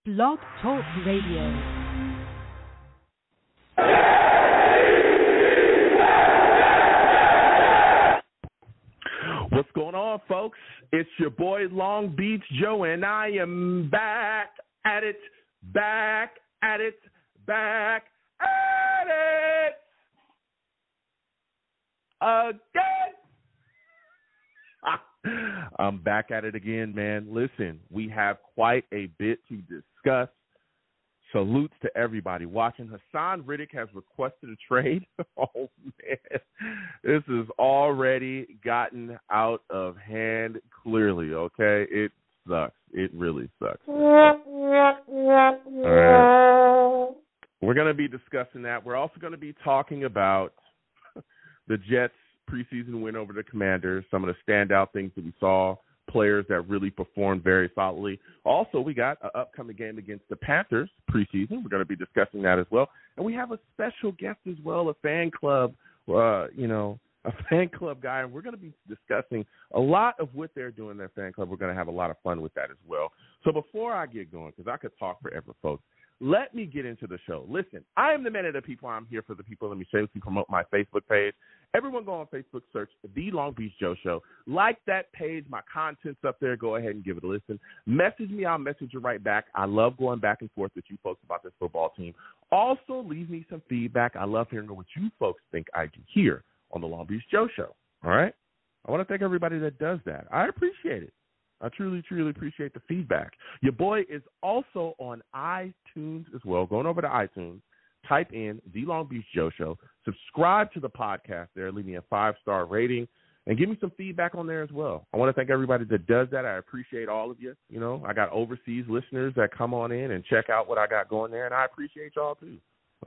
Blog Talk Radio. What's going on, folks? It's your boy Long Beach Joe, and I am back at it again. I'm back at it again, man. Listen, we have quite a bit to discuss. Salutes to everybody watching. Haason Reddick has requested a trade. Oh, man. This has already gotten out of hand clearly, okay? It sucks. It really sucks. All right. We're going to be discussing that. We're also going to be talking about the Jets' preseason win over the Commanders, some of the standout things that we saw, players that really performed very solidly. Also, we got an upcoming game against the Panthers preseason. We're going to be discussing that as well. And we have a special guest as well, a fan club, a fan club guy. And we're going to be discussing a lot of what they're doing in their fan club. We're going to have a lot of fun with that as well. So before I get going, because I could talk forever, folks, let me get into the show. Listen, I am the man of the people. I'm here for the people. Let me shamelessly promote my Facebook page. Everyone go on Facebook, search The Long Beach Joe Show. Like that page. My content's up there. Go ahead and give it a listen. Message me. I'll message you right back. I love going back and forth with you folks about this football team. Also, leave me some feedback. I love hearing what you folks think I do here on The Long Beach Joe Show. All right? I want to thank everybody that does that. I appreciate it. I truly, truly appreciate the feedback. Your boy is also on iTunes as well. Going over to iTunes, type in The Long Beach Joe Show. Subscribe to the podcast there. Leave me a 5-star rating and give me some feedback on there as well. I want to thank everybody that does that. I appreciate all of you. You know, I got overseas listeners that come on in and check out what I got going there, and I appreciate y'all too.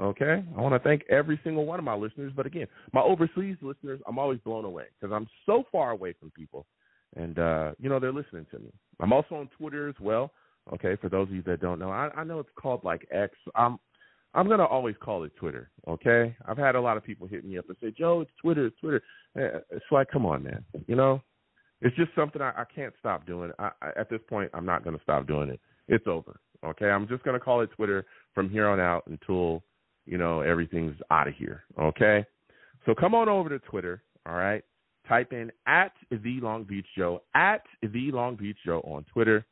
Okay? I want to thank every single one of my listeners. But, again, my overseas listeners, I'm always blown away because I'm so far away from people. And, they're listening to me. I'm also on Twitter as well, okay, for those of you that don't know. I know it's called, like, X. I'm going to always call it Twitter, okay? I've had a lot of people hit me up and say, Joe, it's Twitter. It's like, come on, man. You know, it's just something I can't stop doing. At this point, I'm not going to stop doing it. It's over, okay? I'm just going to call it Twitter from here on out until, everything's out of here, okay? So come on over to Twitter, all right? Type in at The Long Beach Joe, at The Long Beach Joe on Twitter.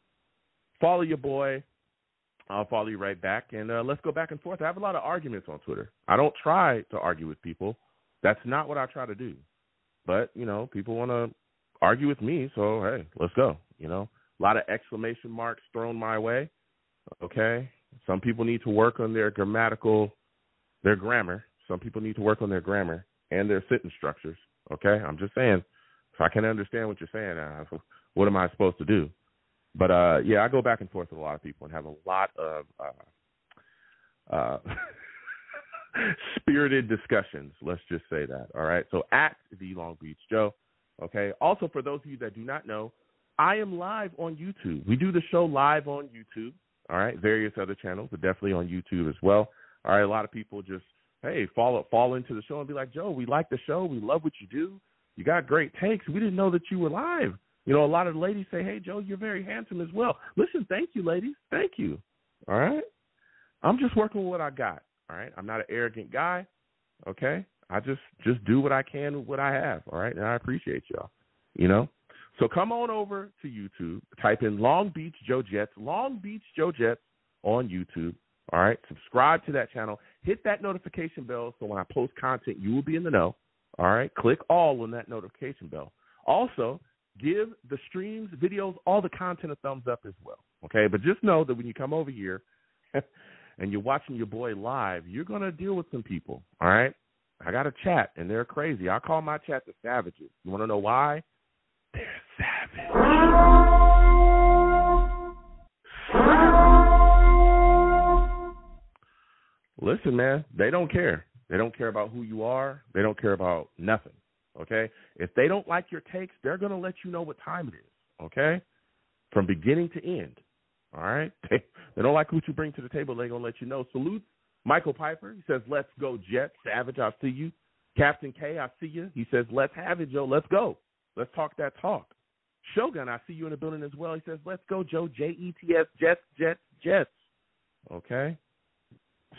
Follow your boy. I'll follow you right back, and let's go back and forth. I have a lot of arguments on Twitter. I don't try to argue with people. That's not what I try to do. But, people want to argue with me, so, hey, let's go. A lot of exclamation marks thrown my way, okay? Some people need to work on their grammar. Some people need to work on their grammar and their sentence structures. Okay, I'm just saying, if I can't understand what you're saying, what am I supposed to do? But, I go back and forth with a lot of people and have a lot of spirited discussions. Let's just say that, all right? So at The Long Beach Joe, okay? Also, for those of you that do not know, I am live on YouTube. We do the show live on YouTube, all right? Various other channels, but definitely on YouTube as well. All right, a lot of people just fall into the show and be like, Joe, we like the show. We love what you do. You got great takes. We didn't know that you were live. A lot of the ladies say, hey, Joe, you're very handsome as well. Listen, thank you, ladies. Thank you. All right? I'm just working with what I got. All right? I'm not an arrogant guy. Okay? I just do what I can with what I have. All right? And I appreciate y'all. So come on over to YouTube. Type in Long Beach Joe Jets, Long Beach Joe Jets on YouTube. All right, subscribe to that channel. Hit that notification bell so when I post content, you will be in the know. All right, click all on that notification bell. Also, give the streams, videos, all the content a thumbs up as well. Okay, but just know that when you come over here and you're watching your boy live, you're going to deal with some people. All right, I got a chat, and they're crazy. I call my chat the savages. You want to know why? They're savage. Listen, man, they don't care. They don't care about who you are. They don't care about nothing, okay? If they don't like your takes, they're going to let you know what time it is, okay, from beginning to end, all right? They don't like what you bring to the table. They're going to let you know. Salute Michael Piper. He says, let's go, Jets. Savage, I see you. Captain K, I see you. He says, let's have it, Joe. Let's go. Let's talk that talk. Shogun, I see you in the building as well. He says, let's go, Joe. Jets, Jets, Jets. okay?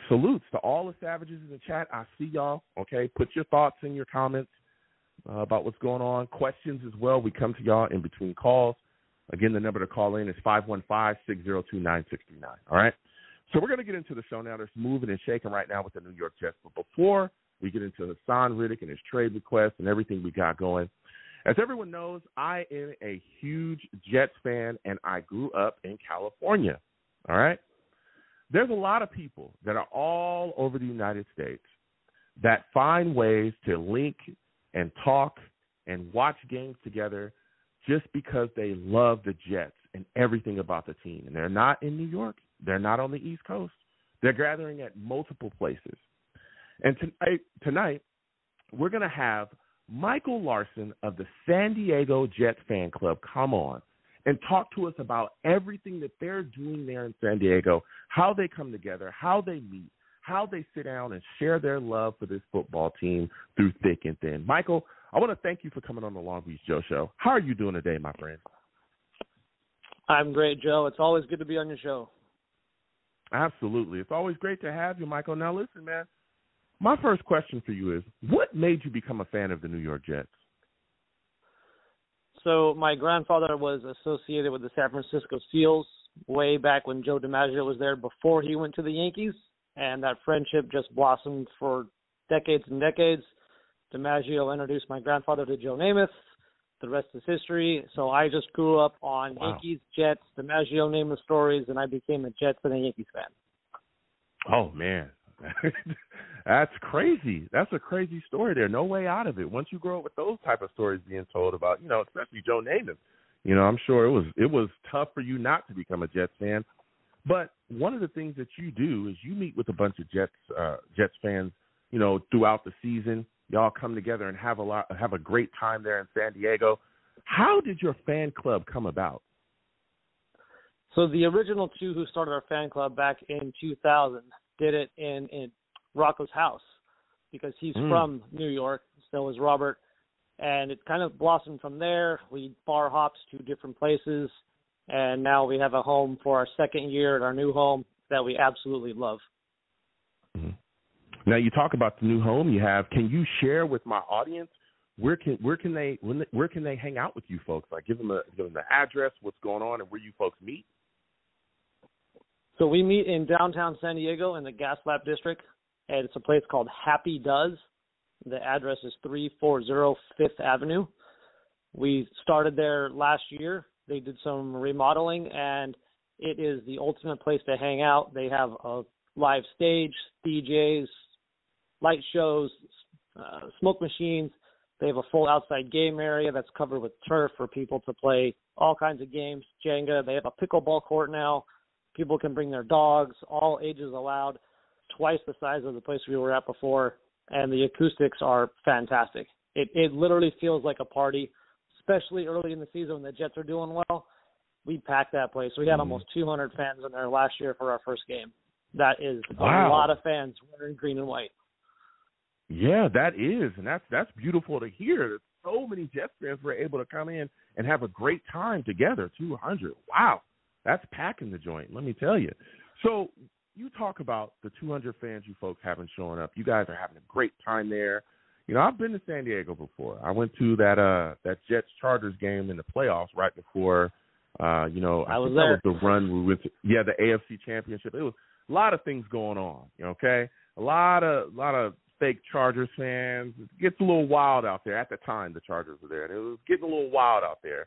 Salutes to all the savages in the chat. I see y'all, okay? Put your thoughts in your comments about what's going on. Questions as well. We come to y'all in between calls. Again, the number to call in is 515-602-9639, all right? So we're going to get into the show now. There's moving and shaking right now with the New York Jets. But before we get into Haason Reddick and his trade request and everything we got going, as everyone knows, I am a huge Jets fan, and I grew up in California, all right? There's a lot of people that are all over the United States that find ways to link and talk and watch games together just because they love the Jets and everything about the team. And they're not in New York. They're not on the East Coast. They're gathering at multiple places. And tonight we're going to have Michael Larson of the San Diego Jets fan club come on and talk to us about everything that they're doing there in San Diego, how they come together, how they meet, how they sit down and share their love for this football team through thick and thin. Michael, I want to thank you for coming on the Long Beach Joe Show. How are you doing today, my friend? I'm great, Joe. It's always good to be on your show. Absolutely. It's always great to have you, Michael. Now, listen, man, my first question for you is, what made you become a fan of the New York Jets? So my grandfather was associated with the San Francisco Seals way back when Joe DiMaggio was there before he went to the Yankees, and that friendship just blossomed for decades and decades. DiMaggio introduced my grandfather to Joe Namath. The rest is history. So I just grew up on Yankees, Jets, DiMaggio Namath stories, and I became a Jets and a Yankees fan. Oh, man. That's crazy. That's a crazy story there. No way out of it. Once you grow up with those type of stories being told about, especially Joe Namath, I'm sure it was tough for you not to become a Jets fan. But one of the things that you do is you meet with a bunch of Jets fans, throughout the season. Y'all come together and have a great time there in San Diego. How did your fan club come about? So the original two who started our fan club back in 2000 did it in Rocco's house because he's from New York. So is Robert. And it kind of blossomed from there. We bar hopped to different places. And now we have a home for our second year at our new home that we absolutely love. Mm-hmm. Now you talk about the new home you have. Can you share with my audience where can they hang out with you folks? Like give them the address, what's going on, and where you folks meet. So we meet in downtown San Diego in the Gaslamp District, and it's a place called Happy Does. The address is 340 Fifth Avenue. We started there last year. They did some remodeling, and it is the ultimate place to hang out. They have a live stage, DJs, light shows, smoke machines. They have a full outside game area that's covered with turf for people to play all kinds of games, Jenga. They have a pickleball court now. People can bring their dogs, all ages allowed, twice the size of the place we were at before, and the acoustics are fantastic. It literally feels like a party, especially early in the season when the Jets are doing well. We packed that place. We had almost 200 fans in there last year for our first game. That is a lot of fans wearing green and white. Yeah, that is, and that's beautiful to hear. That so many Jets fans were able to come in and have a great time together. 200. Wow, that's packing the joint. Let me tell you. So you talk about the 200 fans you folks haven't shown up. You guys are having a great time there. I've been to San Diego before. I went to that Jets Chargers game in the playoffs right before. I was there. That was the run we went to. Yeah, the AFC Championship. It was a lot of things going on. Okay, a lot of fake Chargers fans. It gets a little wild out there. At the time, the Chargers were there, and it was getting a little wild out there.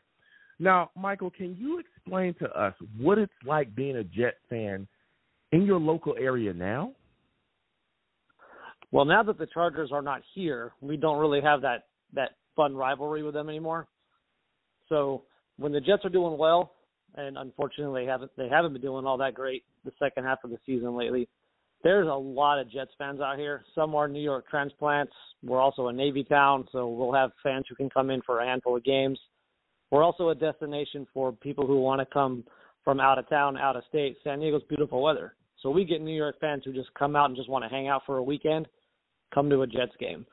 Now, Michael, can you explain to us what it's like being a Jet fan in your local area now? Well, now that the Chargers are not here, we don't really have that fun rivalry with them anymore. So when the Jets are doing well, and unfortunately they haven't been doing all that great the second half of the season lately, there's a lot of Jets fans out here. Some are New York transplants. We're also a Navy town, so we'll have fans who can come in for a handful of games. We're also a destination for people who want to come from out of town, out of state. San Diego's beautiful weather. So we get New York fans who just come out and just want to hang out for a weekend, come to a Jets game.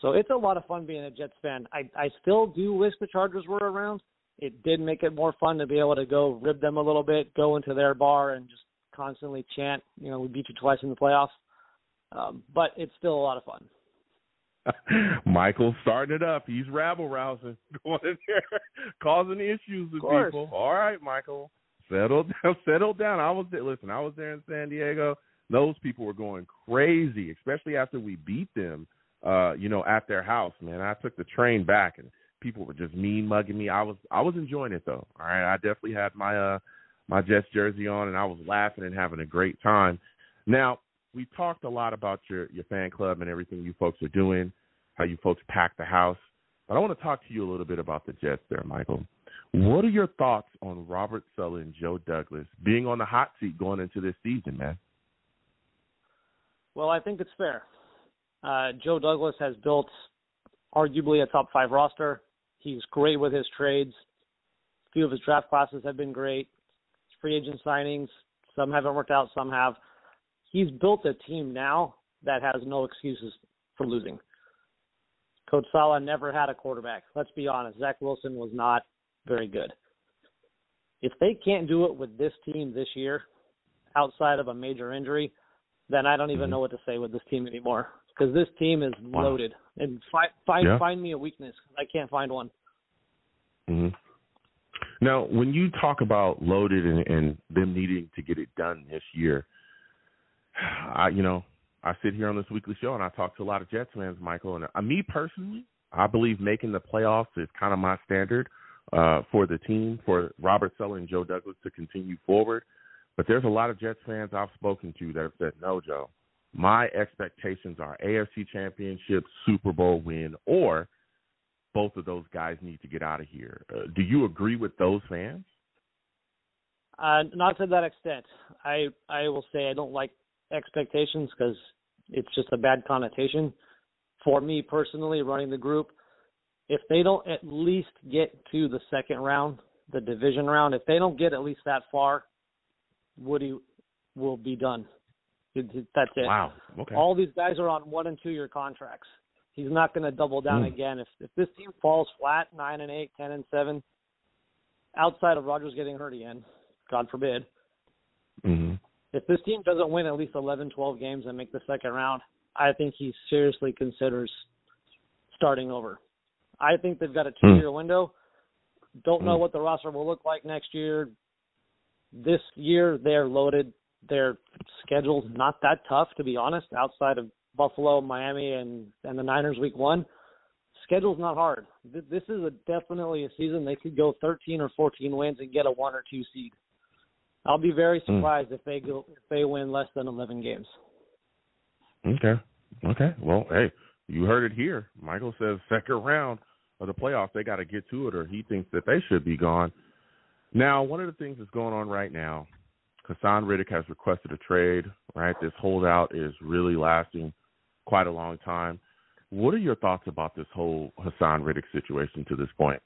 So it's a lot of fun being a Jets fan. I still do wish the Chargers were around. It did make it more fun to be able to go rib them a little bit, go into their bar and just constantly chant, we beat you twice in the playoffs. But it's still a lot of fun. Michael's starting it up. He's rabble-rousing, going in there, causing issues with people. All right, Michael, settle down. I was there in San Diego. Those people were going crazy, especially after we beat them, at their house, man. I took the train back, and people were just mean mugging me. I was enjoying it, though. All right, I definitely had my Jets jersey on, and I was laughing and having a great time. Now, we talked a lot about your fan club and everything you folks are doing, how you folks pack the house. But I want to talk to you a little bit about the Jets there, Michael. What are your thoughts on Robert Saleh and Joe Douglas being on the hot seat going into this season, man? Well, I think it's fair. Joe Douglas has built arguably a top 5 roster. He's great with his trades. A few of his draft classes have been great. His free agent signings, some haven't worked out, some have. He's built a team now that has no excuses for losing. Coach Saleh never had a quarterback. Let's be honest. Zach Wilson was not very good. If they can't do it with this team this year, outside of a major injury, then I don't even know what to say with this team anymore, because this team is loaded. And find me a weakness. I can't find one. Mm-hmm. Now, when you talk about loaded and them needing to get it done this year, I sit here on this weekly show and I talk to a lot of Jets fans, Michael. And me personally, I believe making the playoffs is kind of my standard for the team, for Robert Saleh and Joe Douglas to continue forward. But there's a lot of Jets fans I've spoken to that have said, no, Joe, my expectations are AFC Championship, Super Bowl win, or both of those guys need to get out of here. Do you agree with those fans? Not to that extent. I will say I don't like expectations because it's just a bad connotation. For me personally, running the group, if they don't at least get to the second round, the division round, if they don't get at least that far, Woody will be done. That's it. Wow. Okay. All these guys are on 1- and 2-year contracts. He's not going to double down again. If this team falls flat, 9-8, 10-7, outside of Rodgers getting hurt again, God forbid, if this team doesn't win at least 11, 12 games and make the second round, I think he seriously considers starting over. I think they've got a 2-year window. Don't know what the roster will look like next year. This year, they're loaded. Their schedule's not that tough, to be honest, outside of Buffalo, Miami, and the Niners week 1. Schedule's not hard. This is definitely a season they could go 13 or 14 wins and get a 1 or 2 seed. I'll be very surprised if they win less than 11 games. Okay. Well, hey, you heard it here. Michael says second round of the playoffs, they got to get to it, or he thinks that they should be gone. Now, one of the things that's going on right now, Haason Reddick has requested a trade, right? This holdout is really lasting quite a long time. What are your thoughts about this whole Haason Reddick situation to this point?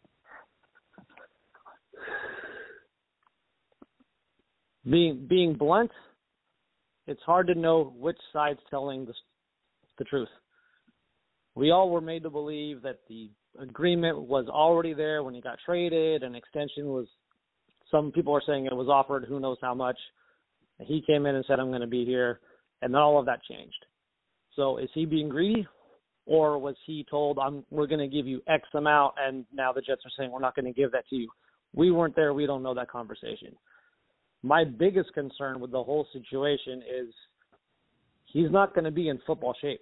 Being blunt, it's hard to know which side's telling the truth. We all were made to believe that the agreement was already there when he got traded, an extension was, some people are saying it was offered, who knows how much. He came in and said, I'm going to be here, and then all of that changed. So is he being greedy, or was he told, we're going to give you X amount, and now the Jets are saying we're not going to give that to you? We weren't there. We don't know that conversation. My biggest concern with the whole situation is he's not going to be in football shape.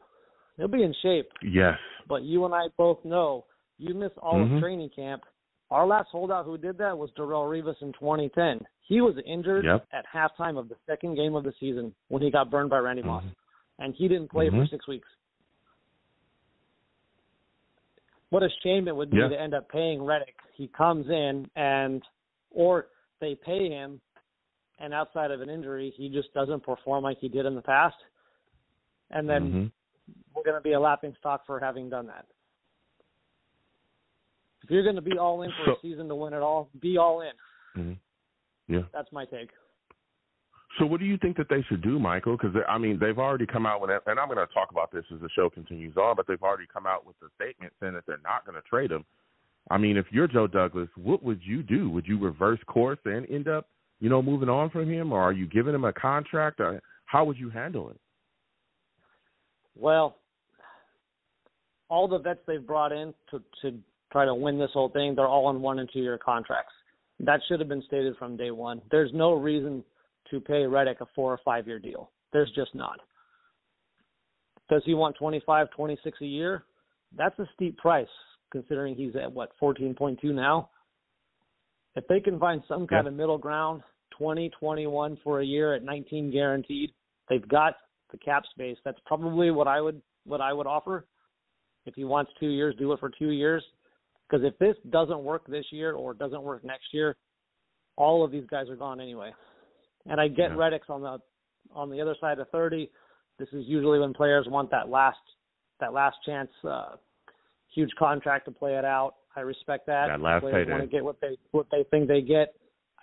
He'll be in shape. Yes. But you and I both know you miss all of training camp. Our last holdout who did that was Darrelle Revis in 2010. He was injured at halftime of the second game of the season when he got burned by Randy Moss, and he didn't play for 6 weeks. What a shame it would be to end up paying Reddick. He comes in or they pay him, and outside of an injury, he just doesn't perform like he did in the past. And then we're going to be a laughing stock for having done that. If you're going to be all in for a season to win it all, be all in. Yeah. That's my take. So what do you think that they should do, Michael? Because, they've already come out with it, and I'm going to talk about this as the show continues on, but they've already come out with a statement saying that they're not going to trade him. If you're Joe Douglas, what would you do? Would you reverse course and end up moving on from him, or are you giving him a contract? Or how would you handle it? Well, all the vets they've brought in to try to win this whole thing, they're all on 1 and 2 year contracts. That should have been stated from day one. There's no reason to pay Reddick a 4 or 5 year deal. There's just not. Does he want 25, 26 a year? That's a steep price, considering he's at, 14.2 now. If they can find some kind of middle ground, 20, 21 for a year at 19 guaranteed, they've got the cap space. That's probably what I would offer. If he wants 2 years, do it for 2 years. Because if this doesn't work this year or doesn't work next year, all of these guys are gone anyway. And I get Reddick's on the other side of 30. This is usually when players want that last chance, huge contract to play it out. I respect that. That last players payday. Want to get what they think they get.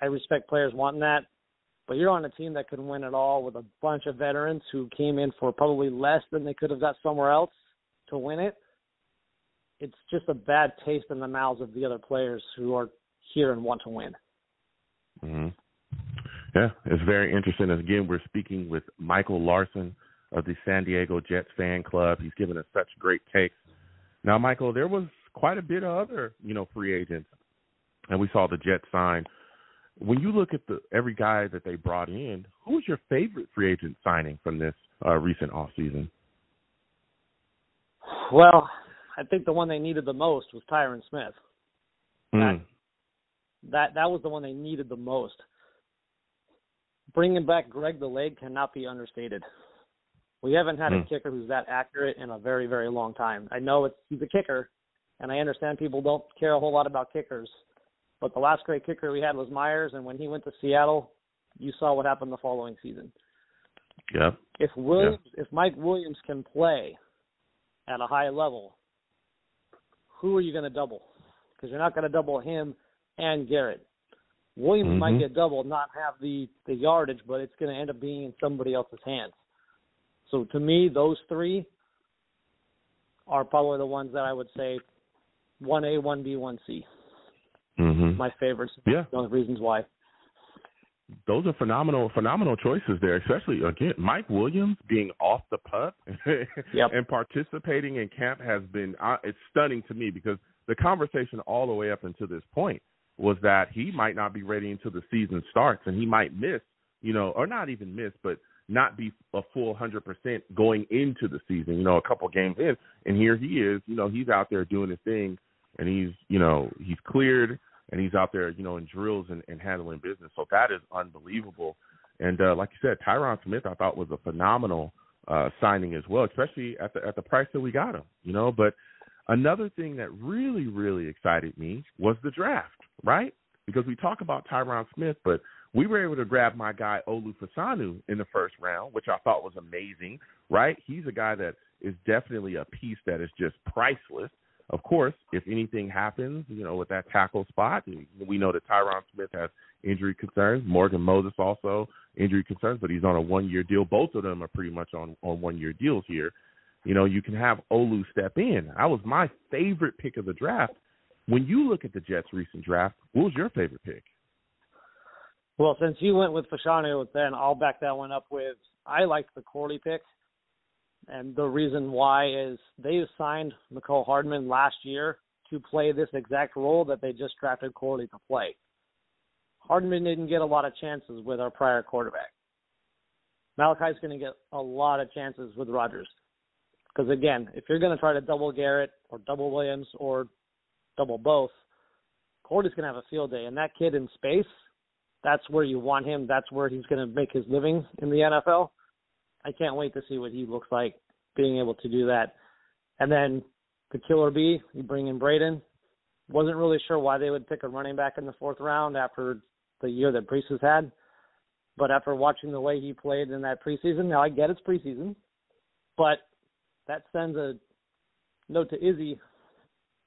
I respect players wanting that. But you're on a team that can win it all with a bunch of veterans who came in for probably less than they could have got somewhere else to win it. It's just a bad taste in the mouths of the other players who are here and want to win. Mm-hmm. Yeah, it's very interesting. Again, we're speaking with Michael Larson of the San Diego Jets fan club. He's given us such great takes. Now, Michael, there was quite a bit of other, free agents, and we saw the Jets sign. When you look at every guy that they brought in, who was your favorite free agent signing from this recent offseason? Well, I think the one they needed the most was Tyron Smith. That was the one they needed the most. Bringing back Greg the Leg cannot be understated. We haven't had a kicker who's that accurate in a very, very long time. I know he's a kicker, and I understand people don't care a whole lot about kickers. But the last great kicker we had was Myers, and when he went to Seattle, you saw what happened the following season. Yeah. If Mike Williams can play at a high level, who are you going to double? Because you're not going to double him and Garrett. Williams might get doubled, not have the yardage, but it's going to end up being in somebody else's hands. So to me, those three are probably the ones that I would say 1A, 1B, 1C. My favorites. Yeah. One of the reasons why. Those are phenomenal choices there, especially, again, Mike Williams being off the pup and participating in camp has been it's stunning to me, because the conversation all the way up until this point was that he might not be ready until the season starts, and he might miss, or not even miss, but not be a full 100% going into the season, a couple games in. And here he is, he's out there doing his thing, and he's cleared, and he's out there, in drills and handling business. So that is unbelievable. And like you said, Tyron Smith, I thought, was a phenomenal signing as well, especially at the price that we got him, But another thing that really, really excited me was the draft, right? Because we talk about Tyron Smith, but we were able to grab my guy Olu Fasanu in the first round, which I thought was amazing, right? He's a guy that is definitely a piece that is just priceless. Of course, if anything happens, with that tackle spot, we know that Tyron Smith has injury concerns. Morgan Moses also injury concerns, but he's on a 1-year deal. Both of them are pretty much on 1-year deals here. You can have Olu step in. That was my favorite pick of the draft. When you look at the Jets' recent draft, what was your favorite pick? Well, since you went with Fashanu, then I'll back that one up with I liked the Corley pick. And the reason why is they signed Mecole Hardman last year to play this exact role that they just drafted Corley to play. Hardman didn't get a lot of chances with our prior quarterback. Malachi's going to get a lot of chances with Rodgers. Because, again, if you're going to try to double Garrett or double Williams or double both, Corley's going to have a field day. And that kid in space, that's where you want him. That's where he's going to make his living in the NFL. I can't wait to see what he looks like being able to do that. And then the killer bee, you bring in Braden. Wasn't really sure why they would pick a running back in the 4th round after the year that Brees has had. But after watching the way he played in that preseason, now I get it's preseason, but that sends a note to Izzy. If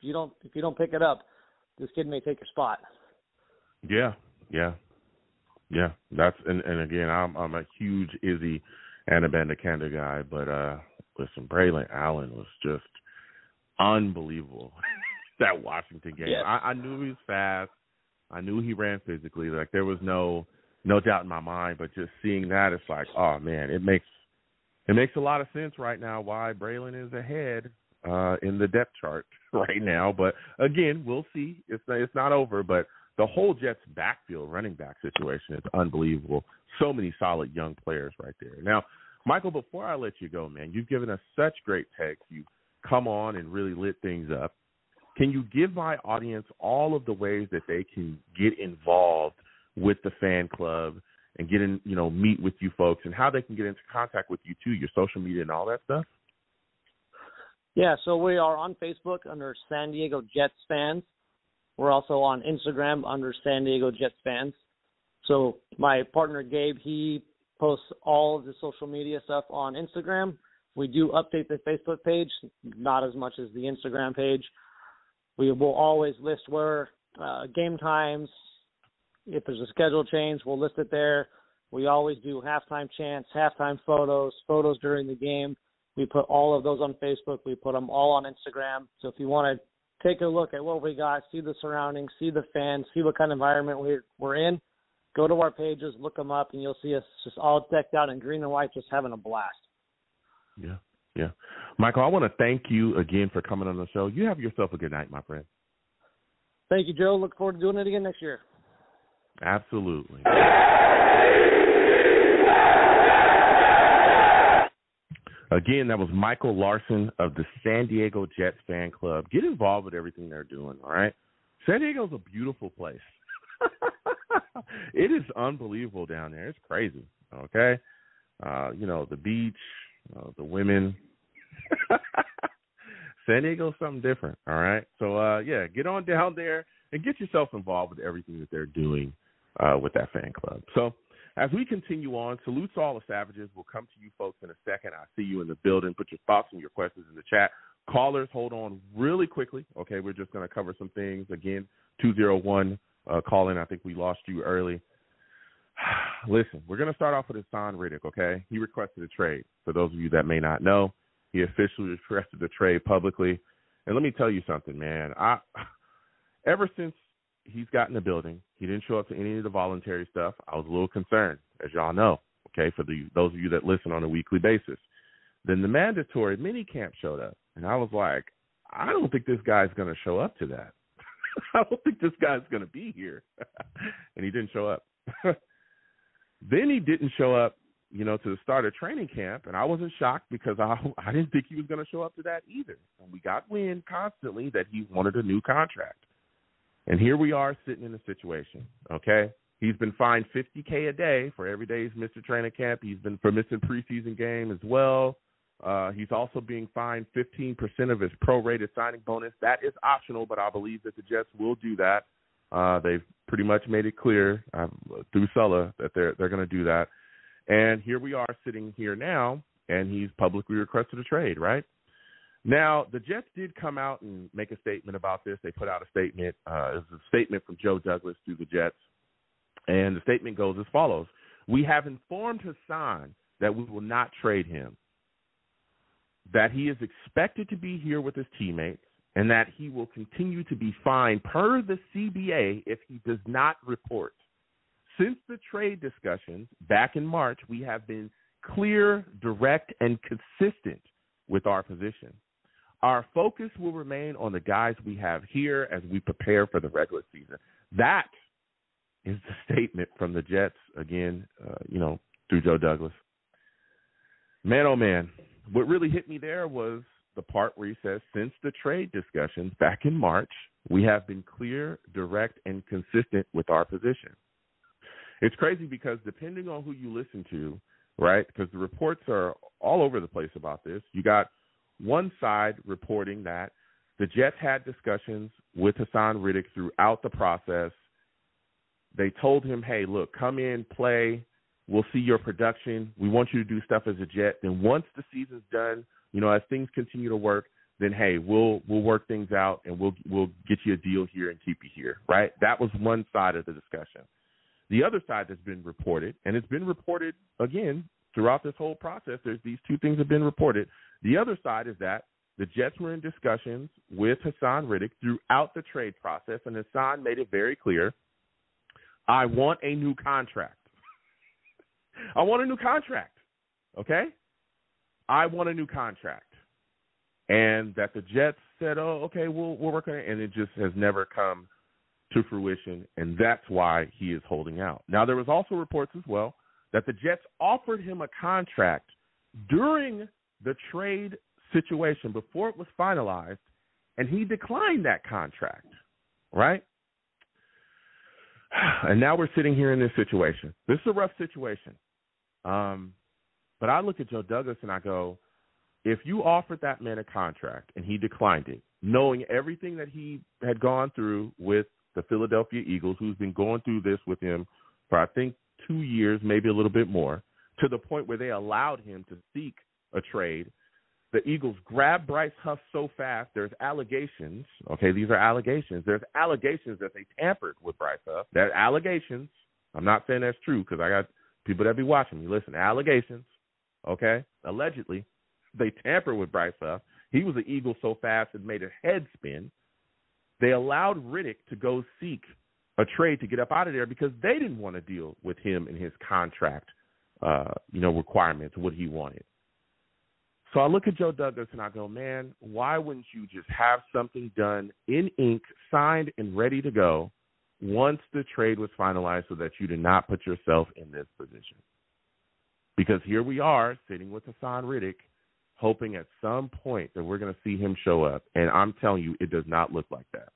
you don't pick it up, this kid may take your spot. Yeah. That's and again, I'm a huge Izzy and a Bandicanda guy, but listen, Braylon Allen was just unbelievable. That Washington game. Yes. I knew he was fast. I knew he ran physically. Like there was no no doubt in my mind. But just seeing that, it's like, oh man, it makes a lot of sense right now why Braylon is ahead in the depth chart right now. But again, we'll see. It's not over. But the whole Jets backfield running back situation is unbelievable. So many solid young players right there. Now, Michael, before I let you go, man, you've given us such great takes. You've come on and really lit things up. Can you give my audience all of the ways that they can get involved with the fan club and get in, meet with you folks, and how they can get into contact with you too, your social media and all that stuff? Yeah, so we are on Facebook under San Diego Jets fans. We're also on Instagram under San Diego Jets fans. So my partner Gabe, he posts all of the social media stuff on Instagram. We do update the Facebook page, not as much as the Instagram page. We will always list where game times, if there's a schedule change, we'll list it there. We always do halftime chants, halftime photos during the game. We put all of those on Facebook. We put them all on Instagram. So if you want to take a look at what we got, see the surroundings, see the fans, see what kind of environment we're in, go to our pages, look them up, and you'll see us just all decked out in green and white, just having a blast. Yeah. Michael, I want to thank you again for coming on the show. You have yourself a good night, my friend. Thank you, Joe. Look forward to doing it again next year. Absolutely. Again, that was Michael Larson of the San Diego Jets fan club. Get involved with everything they're doing, all right? San Diego's a beautiful place. It is unbelievable down there. It's crazy, okay? The beach, the women. San Diego's something different, all right? So, get on down there and get yourself involved with everything that they're doing with that fan club. So, as we continue on, salute to all the Savages. We'll come to you folks in a second. I see you in the building. Put your thoughts and your questions in the chat. Callers, hold on really quickly. Okay, we're just going to cover some things. Again, 201 call in. I think we lost you early. Listen, we're going to start off with Haason Reddick, okay? He requested a trade. For those of you that may not know, he officially requested a trade publicly. And let me tell you something, man. Ever since he's got in the building, he didn't show up to any of the voluntary stuff. I was a little concerned, as y'all know, okay, for those of you that listen on a weekly basis. Then the mandatory mini camp showed up, and I was like, I don't think this guy's going to show up to that. I don't think this guy's going to be here. And he didn't show up. Then he didn't show up, to the start of training camp, and I wasn't shocked because I didn't think he was going to show up to that either. And we got wind constantly that he wanted a new contract. And here we are sitting in a situation, okay? He's been fined $50K a day for every day he's missed a training camp. He's been for missing preseason game as well. He's also being fined 15% of his prorated signing bonus. That is optional, but I believe that the Jets will do that. They've pretty much made it clear through Sulla that they're going to do that. And here we are sitting here now, and he's publicly requested a trade, right? Now, the Jets did come out and make a statement about this. They put out a statement. It was a statement from Joe Douglas through the Jets. And the statement goes as follows. We have informed Haason that we will not trade him, that he is expected to be here with his teammates, and that he will continue to be fined per the CBA if he does not report. Since the trade discussions back in March, we have been clear, direct, and consistent with our position. Our focus will remain on the guys we have here as we prepare for the regular season. That is the statement from the Jets, again, through Joe Douglas. Man, oh, man, what really hit me there was the part where he says, since the trade discussions back in March, we have been clear, direct, and consistent with our position. It's crazy because depending on who you listen to, right, because the reports are all over the place about this, you got one side reporting that the Jets had discussions with Haason Reddick throughout the process. They told him, hey, look, come in, play. We'll see your production. We want you to do stuff as a Jet. Then once the season's done, as things continue to work, then, hey, we'll work things out and we'll get you a deal here and keep you here, right? That was one side of the discussion. The other side that's been reported, and it's been reported, again, throughout this whole process, these two things have been reported. The other side is that the Jets were in discussions with Haason Reddick throughout the trade process, and Haason made it very clear, I want a new contract. I want a new contract, okay? I want a new contract. And that the Jets said, oh, okay, we'll work on it, and it just has never come to fruition, and that's why he is holding out. Now, there was also reports as well that the Jets offered him a contract during the trade situation before it was finalized, and he declined that contract, right? And now we're sitting here in this situation. This is a rough situation. But I look at Joe Douglas and I go, if you offered that man a contract and he declined it, knowing everything that he had gone through with the Philadelphia Eagles, who's been going through this with him for, I think, 2 years, maybe a little bit more, to the point where they allowed him to seek a trade, the Eagles grabbed Bryce Huff so fast, there's allegations, okay, these are allegations. There's allegations that they tampered with Bryce Huff. They're allegations. I'm not saying that's true because I got people that be watching me. Listen, allegations, okay, allegedly. They tampered with Bryce Huff. He was an Eagle so fast it made his head spin. They allowed Reddick to go seek a trade to get up out of there because they didn't want to deal with him and his contract, requirements, what he wanted. So I look at Joe Douglas and I go, man, why wouldn't you just have something done in ink, signed and ready to go once the trade was finalized so that you did not put yourself in this position? Because here we are sitting with Haason Reddick, hoping at some point that we're going to see him show up. And I'm telling you, it does not look like that.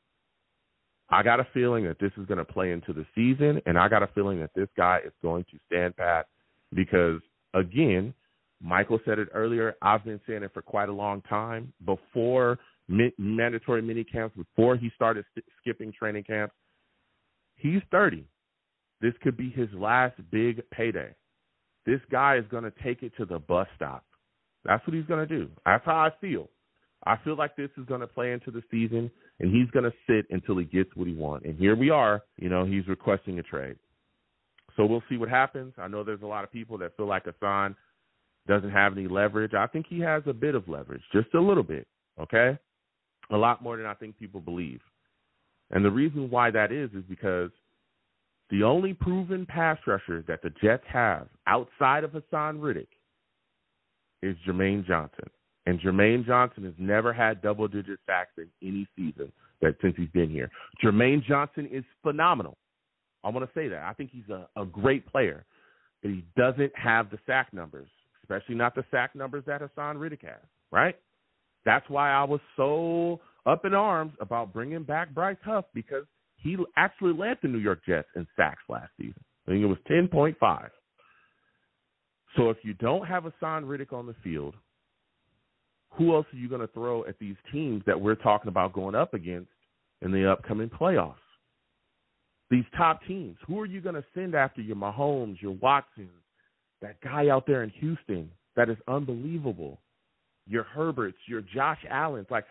I got a feeling that this is going to play into the season, and I got a feeling that this guy is going to stand pat because, again, Michael said it earlier, I've been saying it for quite a long time, before mandatory mini camps, before he started skipping training camps. He's 30. This could be his last big payday. This guy is going to take it to the bus stop. That's what he's going to do. That's how I feel. I feel like this is going to play into the season, and he's going to sit until he gets what he wants. And here we are, he's requesting a trade. So we'll see what happens. I know there's a lot of people that feel like Haason doesn't have any leverage. I think he has a bit of leverage, just a little bit, okay? A lot more than I think people believe. And the reason why that is because the only proven pass rusher that the Jets have outside of Haason Reddick is Jermaine Johnson. And Jermaine Johnson has never had double-digit sacks in any season since he's been here. Jermaine Johnson is phenomenal. I want to say that. I think he's a great player. But he doesn't have the sack numbers, especially not the sack numbers that Haason Reddick has, right? That's why I was so up in arms about bringing back Bryce Huff, because he actually led the New York Jets in sacks last season. I think it was 10.5. So if you don't have Haason Reddick on the field, who else are you going to throw at these teams that we're talking about going up against in the upcoming playoffs? These top teams, who are you going to send after your Mahomes, your Watsons, that guy out there in Houston that is unbelievable, your Herberts, your Josh Allens? Like,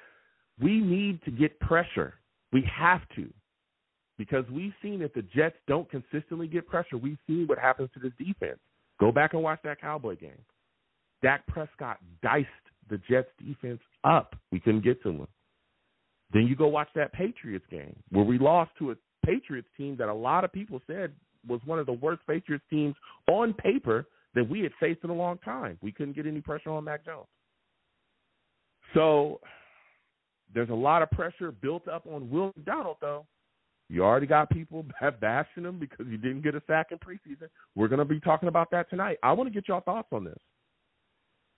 we need to get pressure. We have to. Because we've seen if the Jets don't consistently get pressure, we've seen what happens to this defense. Go back and watch that Cowboy game. Dak Prescott diced the Jets defense up. We couldn't get to him. Then you go watch that Patriots game where we lost to a Patriots team that a lot of people said was one of the worst Patriots teams on paper that we had faced in a long time. We couldn't get any pressure on Mac Jones. So there's a lot of pressure built up on Will McDonald, though. You already got people bashing him because he didn't get a sack in preseason. We're going to be talking about that tonight. I want to get y'all thoughts on this.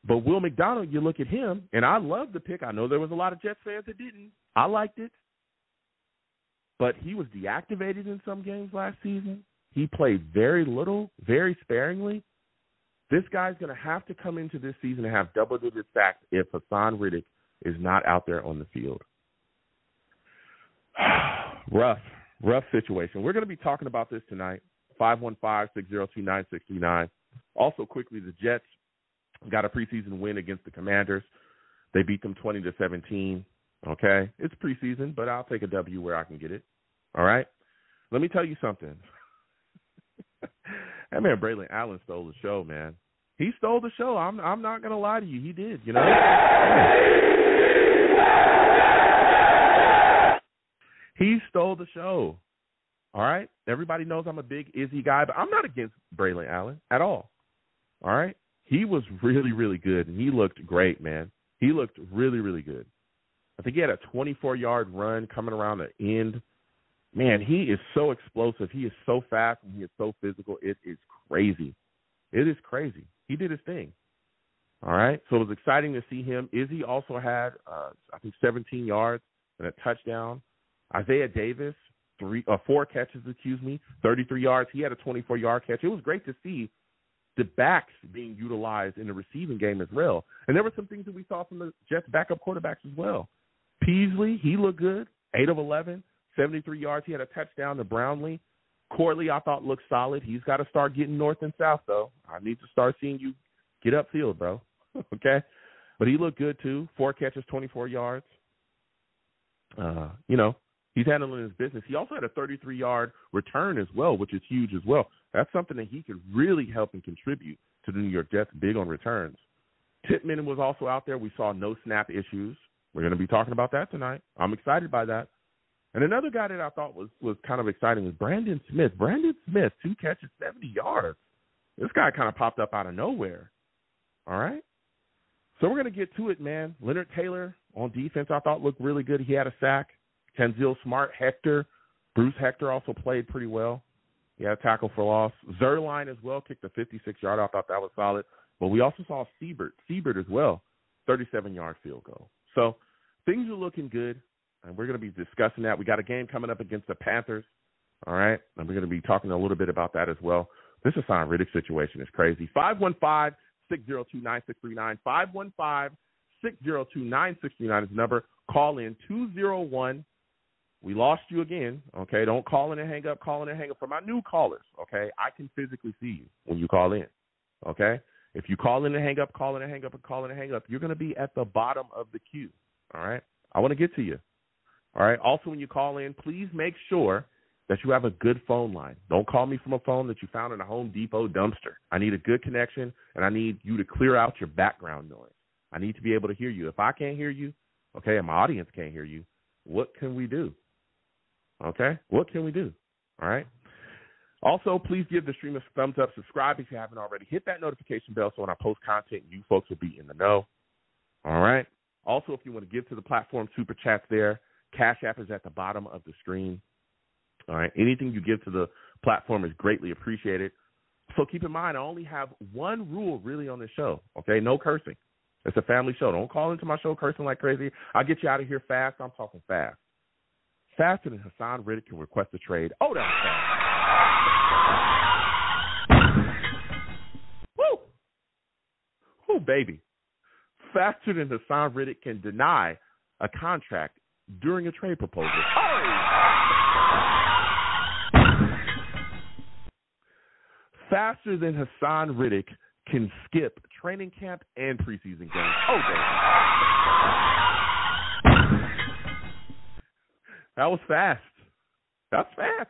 But Will McDonald, you look at him, and I love the pick. I know there was a lot of Jets fans that didn't. I liked it. But he was deactivated in some games last season. He played very little, very sparingly. This guy's going to have to come into this season and have double-digit sacks if Haason Reddick is not out there on the field. Rough situation. We're going to be talking about this tonight, 515-602-9639. Also, quickly, the Jets got a preseason win against the Commanders. They beat them 20-17. Okay? It's preseason, but I'll take a W where I can get it. All right? Let me tell you something. That man Braylon Allen stole the show, man. He stole the show. I'm not going to lie to you. He did, He stole the show. All right? Everybody knows I'm a big Izzy guy, but I'm not against Braylon Allen at all. All right? He was really, really good, and he looked great, man. He looked really, really good. I think he had a 24-yard run coming around the end. Man, he is so explosive. He is so fast, and he is so physical. It is crazy. It is crazy. He did his thing. All right? So it was exciting to see him. Izzy also had, I think, 17 yards and a touchdown. Isaiah Davis, 4 catches, 33 yards. He had a 24-yard catch. It was great to see the backs being utilized in the receiving game as well. And there were some things that we saw from the Jets' backup quarterbacks as well. Peasley, he looked good, 8 of 11, 73 yards. He had a touchdown to Brownlee. Corley, I thought, looked solid. He's got to start getting north and south, though. I need to start seeing you get upfield, bro. Okay? But he looked good, too. 4 catches, 24 yards. He's handling his business. He also had a 33-yard return as well, which is huge as well. That's something that he could really help and contribute to the New York Jets, big on returns. Tippmann was also out there. We saw no snap issues. We're going to be talking about that tonight. I'm excited by that. And another guy that I thought was kind of exciting was Brandon Smith. Brandon Smith, 2 catches, 70 yards. This guy kind of popped up out of nowhere. All right? So we're going to get to it, man. Leonard Taylor on defense I thought looked really good. He had a sack. Tanzil Smart, Bruce Hector also played pretty well. He had a tackle for loss. Zerline as well kicked a 56-yarder. I thought that was solid. But we also saw Siebert as well, 37-yard field goal. So things are looking good, and we're going to be discussing that. We got a game coming up against the Panthers, all right? And we're going to be talking a little bit about that as well. This Haason Reddick situation is crazy. 515-602-9639. 515-602-9639 is the number. Call in 201. We lost you again, okay? Don't call in and hang up, For my new callers, okay, I can physically see you when you call in, okay? If you call in and hang up, you're going to be at the bottom of the queue, all right? I want to get to you, all right? Also, when you call in, please make sure that you have a good phone line. Don't call me from a phone that you found in a Home Depot dumpster. I need a good connection, and I need you to clear out your background noise. I need to be able to hear you. If I can't hear you, okay, and my audience can't hear you, what can we do? Okay? What can we do? All right? Also, please give the stream a thumbs up. Subscribe if you haven't already. Hit that notification bell so when I post content, you folks will be in the know. All right? Also, if you want to give to the platform, Super Chat's there. Cash App is at the bottom of the screen. All right? Anything you give to the platform is greatly appreciated. So keep in mind, I only have one rule really on this show, okay? No cursing. It's a family show. Don't call into my show cursing like crazy. I'll get you out of here fast. I'm talking fast. Faster than Haason Reddick can request a trade. Oh, that was fast. Woo! Woo, baby. Faster than Haason Reddick can deny a contract during a trade proposal. Oh! Faster than Haason Reddick can skip training camp and preseason games. Oh, baby. That was fast. That's fast.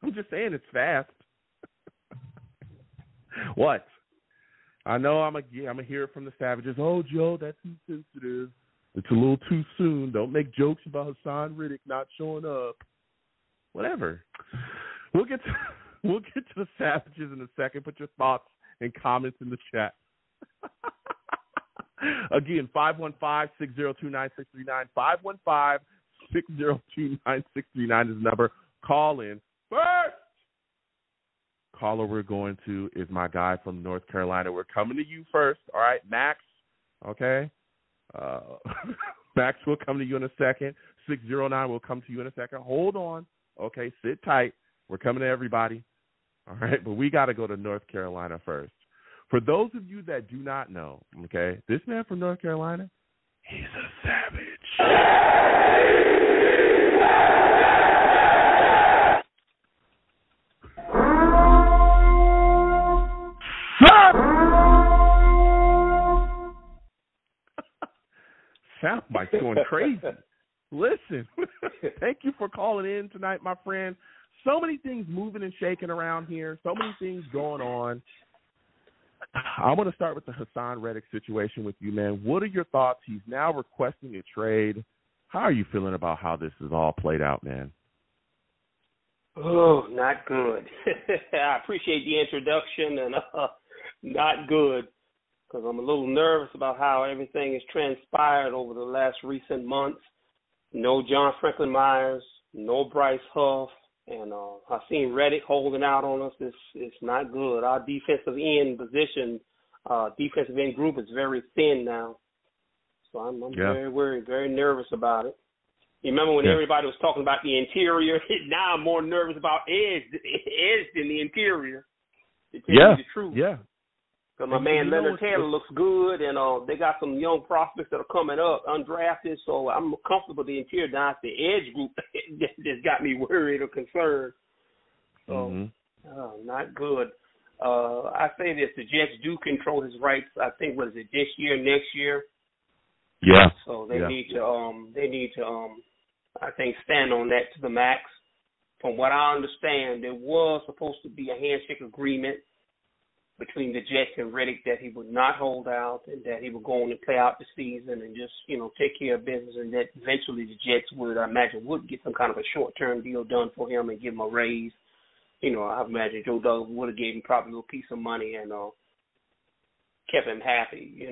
I'm just saying it's fast. What? I know I'm gonna hear it from the Savages. Oh, Joe, that's too sensitive. It's a little too soon. Don't make jokes about Haason Reddick not showing up. Whatever. We'll get to the Savages in a second. Put your thoughts and comments in the chat. Again, 515-602-9639. 515-602-9639 is the number. Call in first. Caller we're going to is my guy from North Carolina. We're coming to you first. All right, Max. Okay. Max will come to you in a second. 609 will come to you in a second. Hold on. Okay, sit tight. We're coming to everybody. All right, but we got to go to North Carolina first. For those of you that do not know, okay, this man from North Carolina, he's a savage. Soundbite's going crazy. Listen, thank you for calling in tonight, my friend. So many things moving and shaking around here. So many things going on. I want to start with the Haason Reddick situation with you, man. What are your thoughts? He's now requesting a trade. How are you feeling about how this is all played out, man? Oh, not good. I appreciate the introduction, and not good, because I'm a little nervous about how everything has transpired over the last recent months. No John Franklin Myers, no Bryce Huff, and Haason Reddick holding out on us. It's not good. Our defensive end position, defensive end group is very thin now. So I'm very worried, very nervous about it. You remember when everybody was talking about the interior? Now I'm more nervous about edge than the interior. To tell you the truth. Yeah. Because my man Leonard Taylor looks good, and they got some young prospects that are coming up, undrafted. So I'm comfortable with the interior. Now it's the edge group that's got me worried or concerned. So not good. I say this: the Jets do control his rights. I think this year, next year. Yeah. So they need to I think stand on that to the max. From what I understand, there was supposed to be a handshake agreement between the Jets and Reddick that he would not hold out and that he would go on and play out the season and just, take care of business, and that eventually the Jets would get some kind of a short-term deal done for him and give him a raise. I imagine Joe Douglas would have gave him probably a little piece of money and kept him happy,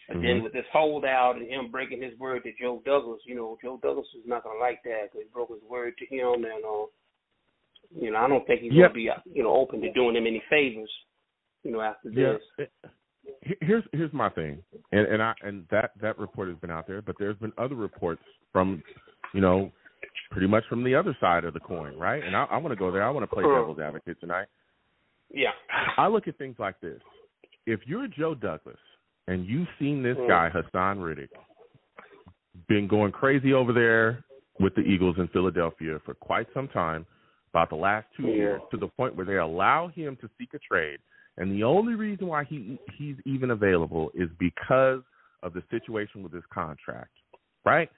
But then with this holdout and him breaking his word to Joe Douglas, Joe Douglas is not going to like that because he broke his word to him. And, I don't think he's going to be, open to doing him any favors, after this. Here's my thing. And that report has been out there, but there's been other reports from, pretty much from the other side of the coin, right? And I want to go there. I want to play devil's advocate tonight. Yeah. I look at things like this. If you're Joe Douglas, and you've seen this guy, Haason Reddick, been going crazy over there with the Eagles in Philadelphia for quite some time, about the last 2 years, to the point where they allow him to seek a trade. And the only reason why he's even available is because of the situation with his contract, right?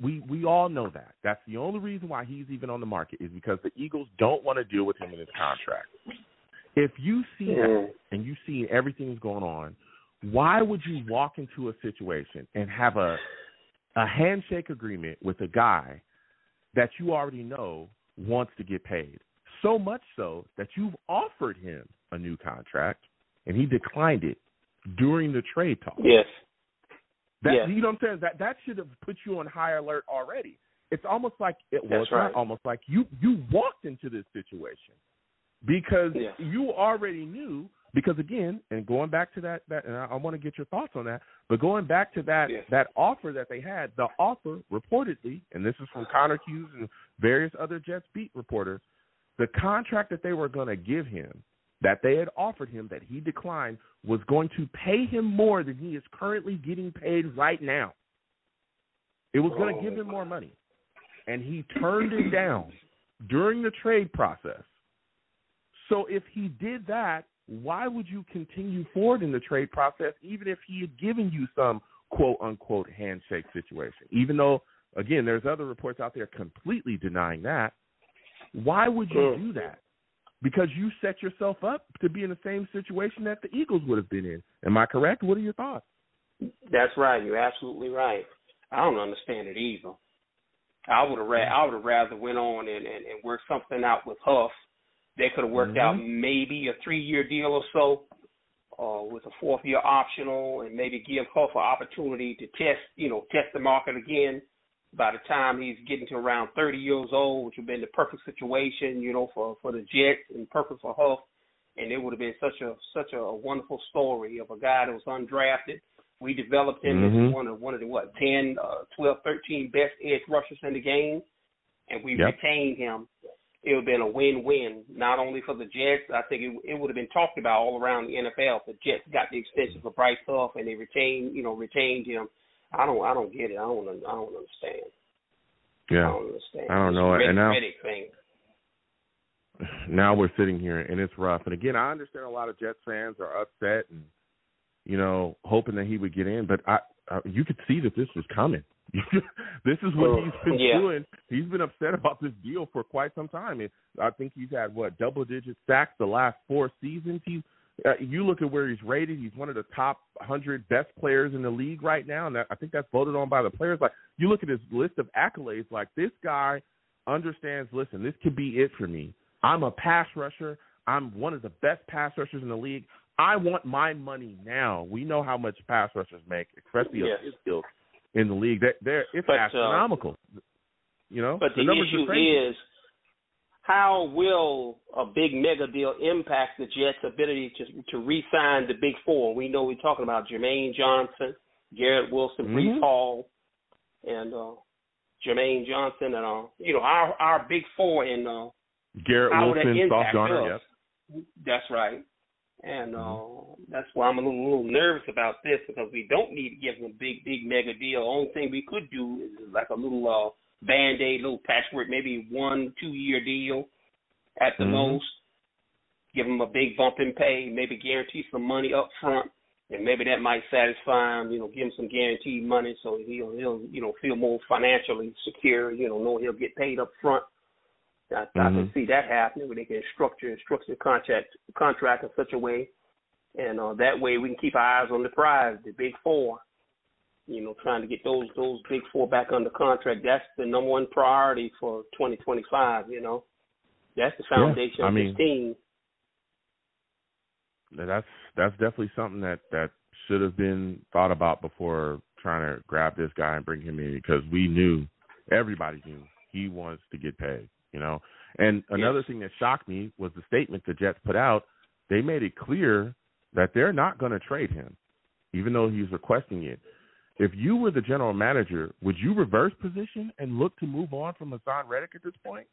We all know that. That's the only reason why he's even on the market, is because the Eagles don't want to deal with him in his contract. If you see that and you see everything's going on, why would you walk into a situation and have a handshake agreement with a guy that you already know wants to get paid? So much so that you've offered him a new contract and he declined it during the trade talk. Yes. You know what I'm saying? That should have put you on high alert already. It's almost like almost like you walked into this situation because you already knew. Because, again, and going back to that, and I want to get your thoughts on that, but going back to that offer that they had, the offer reportedly, and this is from Connor Hughes and various other Jets beat reporters, the contract that they were going to give him, that they had offered him, that he declined, was going to pay him more than he is currently getting paid right now. It was going to give him more money. And he turned it down during the trade process. So if he did that, why would you continue forward in the trade process, even if he had given you some quote-unquote handshake situation? Even though, again, there's other reports out there completely denying that. Why would you do that? Because you set yourself up to be in the same situation that the Eagles would have been in. Am I correct? What are your thoughts? That's right. You're absolutely right. I don't understand it either. I would have rather went on and worked something out with Huff. They could have worked out maybe a 3-year deal or so with a 4th-year optional, and maybe give Huff an opportunity to test the market again. By the time he's getting to around 30 years old, which would have been the perfect situation, for the Jets and perfect for Huff. And it would have been such a wonderful story of a guy that was undrafted. We developed him as one of the 10, 12, 13 best edge rushers in the game, and we retained him. It would have been a win-win, not only for the Jets. I think it would have been talked about all around the NFL. The Jets got the extension for Bryce Huff, and they retained him. I don't get it. I don't understand. Yeah, I don't understand. I don't know. And now, thing. Now we're sitting here, and it's rough. And again, I understand a lot of Jets fans are upset and hoping that he would get in, but you could see that this was coming. This is what he's been doing. He's been upset about this deal for quite some time. I think he's had, double-digit sacks the last 4 seasons. You look at where he's rated. He's one of the top 100 best players in the league right now, and I think that's voted on by the players. Like, you look at his list of accolades, like, this guy understands, listen, this could be it for me. I'm a pass rusher. I'm one of the best pass rushers in the league. I want my money now. We know how much pass rushers make, especially of his skills in the league. It's astronomical. But the issue is, how will a big mega deal impact the Jets' ability to re-sign the big four? We know we're talking about Jermaine Johnson, Garrett Wilson, Breece Hall, and Jermaine Johnson, and our big four in Garrett Wilson, Sauce Gardner. Yep. That's right. And that's why I'm a little nervous about this, because we don't need to give them a big mega deal. The only thing we could do is like a little Band-Aid, little patchwork, maybe 1-2 year deal at the most. Give him a big bump in pay, maybe guarantee some money up front, and maybe that might satisfy him. Give him some guaranteed money so he'll feel more financially secure. Know he'll get paid up front. I can see that happening, where they can structure the contract in such a way, and that way we can keep our eyes on the prize, the big four. Trying to get those big four back under contract. That's the number one priority for 2025. That's the foundation of this team. That's definitely something that should have been thought about before trying to grab this guy and bring him in, because everybody knew he wants to get paid. And another thing that shocked me was the statement the Jets put out. They made it clear that they're not going to trade him, even though he's requesting it. If you were the general manager, would you reverse position and look to move on from Haason Reddick at this point?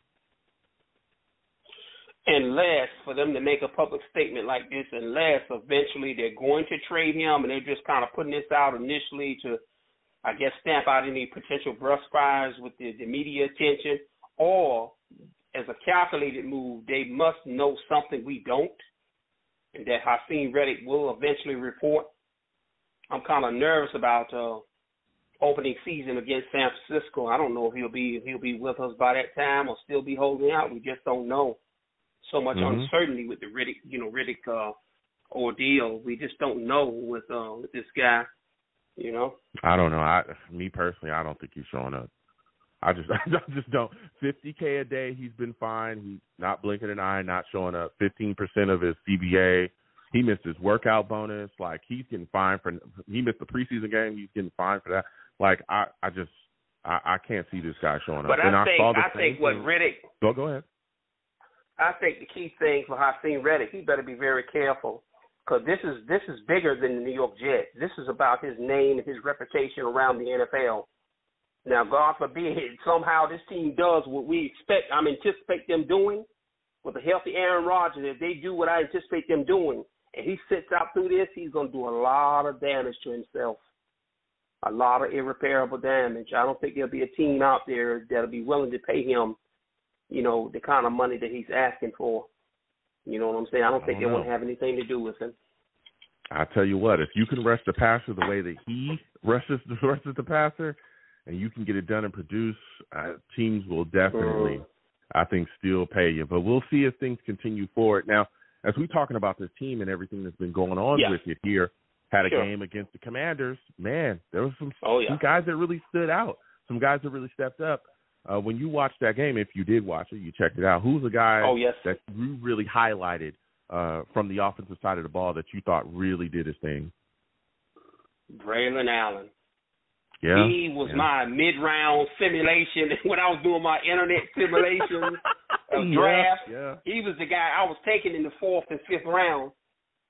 Unless, for them to make a public statement like this, unless eventually they're going to trade him and they're just kind of putting this out initially to, I guess, stamp out any potential brush fires with the media attention, or as a calculated move, they must know something we don't, and that Haason Reddick will eventually report. I'm kind of nervous about opening season against San Francisco. I don't know if he'll be with us by that time or still be holding out. We just don't know. So much uncertainty with the Reddick ordeal. We just don't know with this guy. I don't know. Me personally, I don't think he's showing up. I just don't. $50K a day, he's been fine. He's not blinking an eye, not showing up. 15% of his CBA. He missed his workout bonus. Like, he's getting fined for. He missed the preseason game. He's getting fined for that. Like, I can't see this guy showing up. But and I think what Reddick. Go ahead. I think the key thing for Haason Reddick, he better be very careful, because this is bigger than the New York Jets. This is about his name and his reputation around the NFL. Now, God forbid, somehow this team does what we anticipate them doing with a healthy Aaron Rodgers. If they do what I anticipate them doing, and he sits out through this, he's going to do a lot of damage to himself, a lot of irreparable damage. I don't think there'll be a team out there that'll be willing to pay him, the kind of money that he's asking for. You know what I'm saying? I don't think they want to have anything to do with him. I tell you what, if you can rush the passer the way that he rushes the passer, and you can get it done and produce, teams will definitely, I think, still pay you. But we'll see as things continue forward. Now, as we're talking about this team and everything that's been going on with you here, had a game against the Commanders, man, there was some guys that really stood out, some guys that really stepped up. When you watched that game, if you did watch it, you checked it out, who's the guy that you really highlighted from the offensive side of the ball that you thought really did his thing? Braylon Allen. Yeah. He was my mid-round simulation when I was doing my internet simulations of drafts. Yeah. He was the guy I was taking in the 4th and 5th round,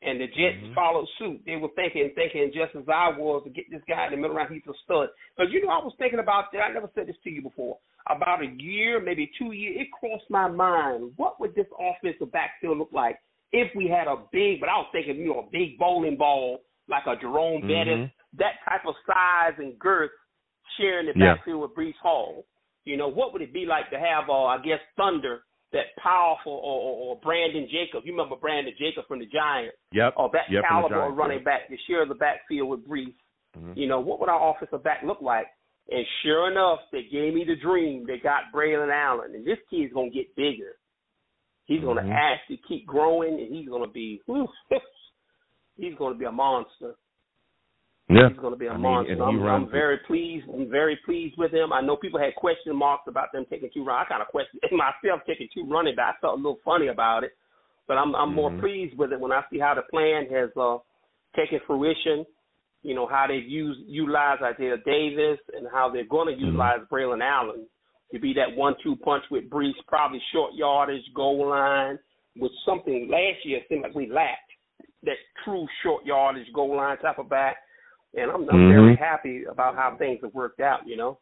and the Jets followed suit. They were thinking just as I was, to get this guy in the middle round, he's a stud. Because, I was thinking about that. I never said this to you before. About a year, maybe 2 years, it crossed my mind, what would this offensive backfield look like if we had a big, but I was thinking, a big bowling ball like a Jerome Bettis, that type of size and girth, sharing the backfield with Breece Hall. What would it be like to have, Thunder, that powerful, or Brandon Jacobs? You remember Brandon Jacobs from the Giants? Or that caliber of running back to share the backfield with Breece. What would our offensive back look like? And sure enough, they gave me the dream. They got Braylon Allen, and this kid's going to get bigger. He's going to actually keep growing, and he's going to be he's going to be a monster. Yeah. He's going to be a monster. I'm very pleased. I'm very pleased with him. I know people had question marks about them taking 2 running. I kind of questioned myself taking 2 running backs. I felt a little funny about it. But I'm more pleased with it when I see how the plan has taken fruition. You know, how they've utilized Isaiah Davis and how they're going to utilize Braylon Allen to be that 1-2 punch with Brees, probably short yardage, goal line, with something last year it seemed like we lacked, that true short yardage, goal line type of back. And I'm very happy about how things have worked out, you know.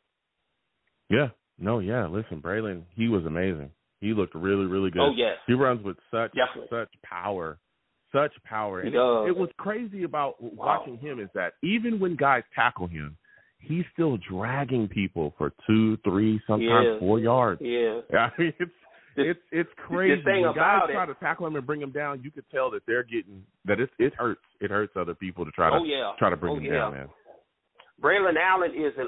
Yeah. No, yeah. Listen, Braylon, he was amazing. He looked really, really good. Oh, yes. He runs with such power. Such power. And it was crazy about watching him is that even when guys tackle him, he's still dragging people for 2, 3, sometimes 4 yards. Yeah. I mean, it's crazy. The thing when guys about try to tackle him and bring him down, you could tell that they're getting that it hurts. It hurts other people to try to bring him down, man. Braylon Allen is in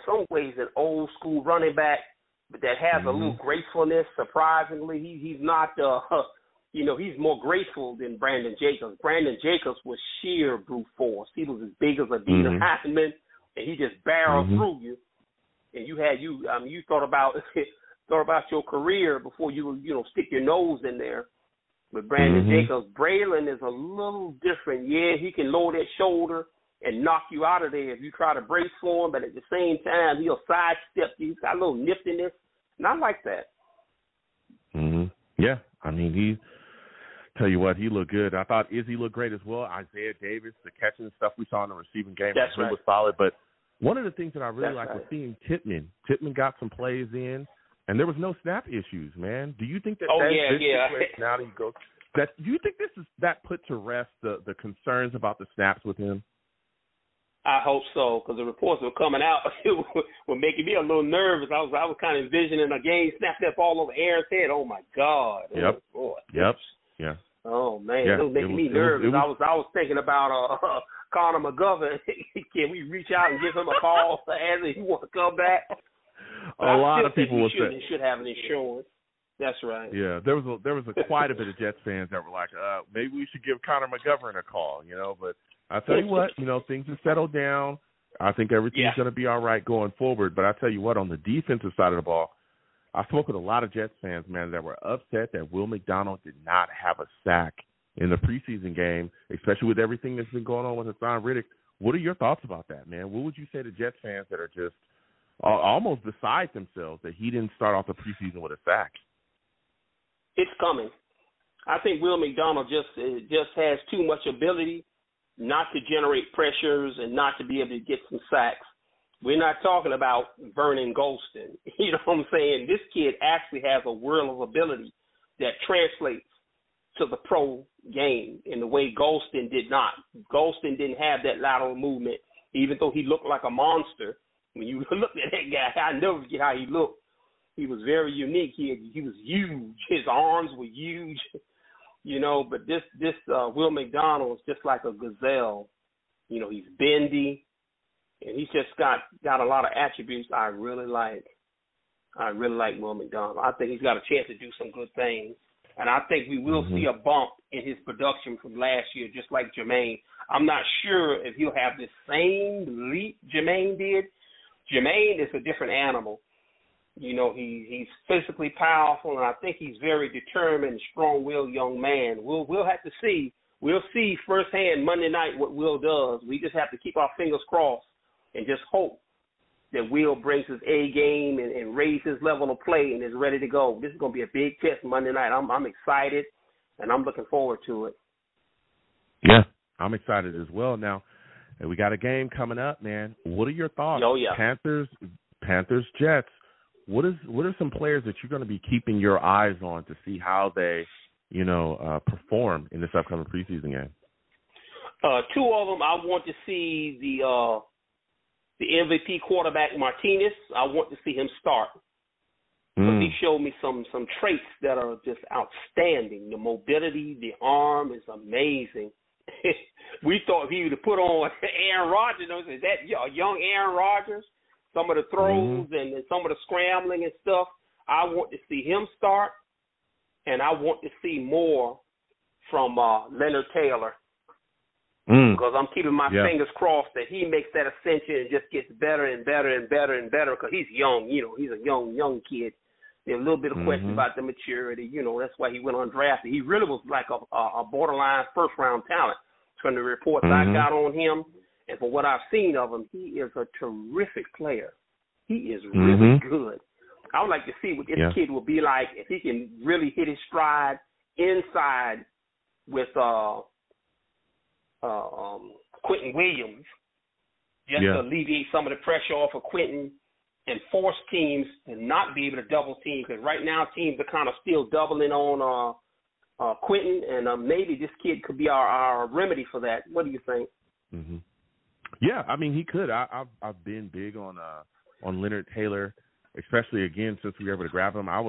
some ways an old school running back, but that has a little gracefulness. Surprisingly, he's not he's more graceful than Brandon Jacobs. Brandon Jacobs was sheer brute force. He was as big as a Dean Heisman, and he just barreled through you. And you thought about your career before you stick your nose in there. With Brandon Jacobs, Braylon is a little different. Yeah, he can lower that shoulder and knock you out of there if you try to brace for him, but at the same time, he'll sidestep you. He's got a little niftiness, and I like that. Yeah, I mean, tell you what, he looked good. I thought Izzy looked great as well. Isaiah Davis, the catching and stuff we saw in the receiving game was solid. But one of the things that I really liked was seeing Tittman. Tittman got some plays in, and there was no snap issues, man. Do you think that now that you go that do you think that put to rest the concerns about the snaps with him? I hope so, because the reports were coming out were making me a little nervous. I was kind of envisioning a game snapped up all over Aaron's head. Oh my God! Yep. Oh, boy. Yep. Yeah. Oh man, it was making me nervous. I was thinking about Connor McGovern. Can we reach out and give him a call as he want to come back? But a lot of people should have an insurance. That's right. Yeah, there was quite a bit of Jets fans that were like, maybe we should give Connor McGovern a call, but I tell you what, things have settled down. I think everything's going to be all right going forward. But I tell you what, on the defensive side of the ball, I spoke with a lot of Jets fans, man, that were upset that Will McDonald did not have a sack in the preseason game, especially with everything that's been going on with Haason Reddick. What are your thoughts about that, man? What would you say to Jets fans that are just almost beside themselves that he didn't start off the preseason with a sack? It's coming. I think Will McDonald just has too much ability not to generate pressures and not to be able to get some sacks. We're not talking about Vernon Golston. You know what I'm saying? This kid actually has a world of ability that translates to the pro game in the way Golston did not. Golston didn't have that lateral movement, even though he looked like a monster. When you look at that guy, I never forget how he looked. He was very unique. He was huge. His arms were huge, But this Will McDonald is just like a gazelle. He's bendy, and he's just got a lot of attributes I really like. I really like Will McDonald. I think he's got a chance to do some good things, and I think we will see a bump in his production from last year, just like Jermaine. I'm not sure if he'll have the same leap Jermaine did. Jermaine is a different animal. He's physically powerful, and I think he's very determined, strong-willed young man. We'll have to see. We'll see firsthand Monday night what Will does. We just have to keep our fingers crossed and just hope that Will brings his A game and raises his level of play and is ready to go. This is going to be a big test Monday night. I'm excited, and I'm looking forward to it. Yeah, I'm excited as well. Now, we got a game coming up, man. What are your thoughts? Oh, yeah. Panthers, Jets. What are some players that you're going to be keeping your eyes on to see how they, perform in this upcoming preseason game? Two of them, I want to see the MVP quarterback Martinez. I want to see him start. Because he showed me some traits that are just outstanding. The mobility, the arm is amazing. We thought he would have put on Aaron Rodgers. Is that young Aaron Rodgers? Some of the throws and some of the scrambling and stuff. I want to see him start, and I want to see more from Leonard Taylor because I'm keeping my fingers crossed that he makes that ascension and just gets better and better and better and better because he's young. He's a young kid. There's a little bit of question about the maturity. You know, that's why he went undrafted. He really was like a borderline first-round talent. From the reports I got on him and for what I've seen of him, he is a terrific player. He is really good. I would like to see what this kid will be like if he can really hit his stride inside with Quentin Williams, just to alleviate some of the pressure off of Quentin and force teams to not be able to double team, because right now teams are kind of still doubling on Quentin, and maybe this kid could be our remedy for that. What do you think? Yeah, I mean, he could. I've been big on Leonard Taylor, especially again since we were able to grab him. I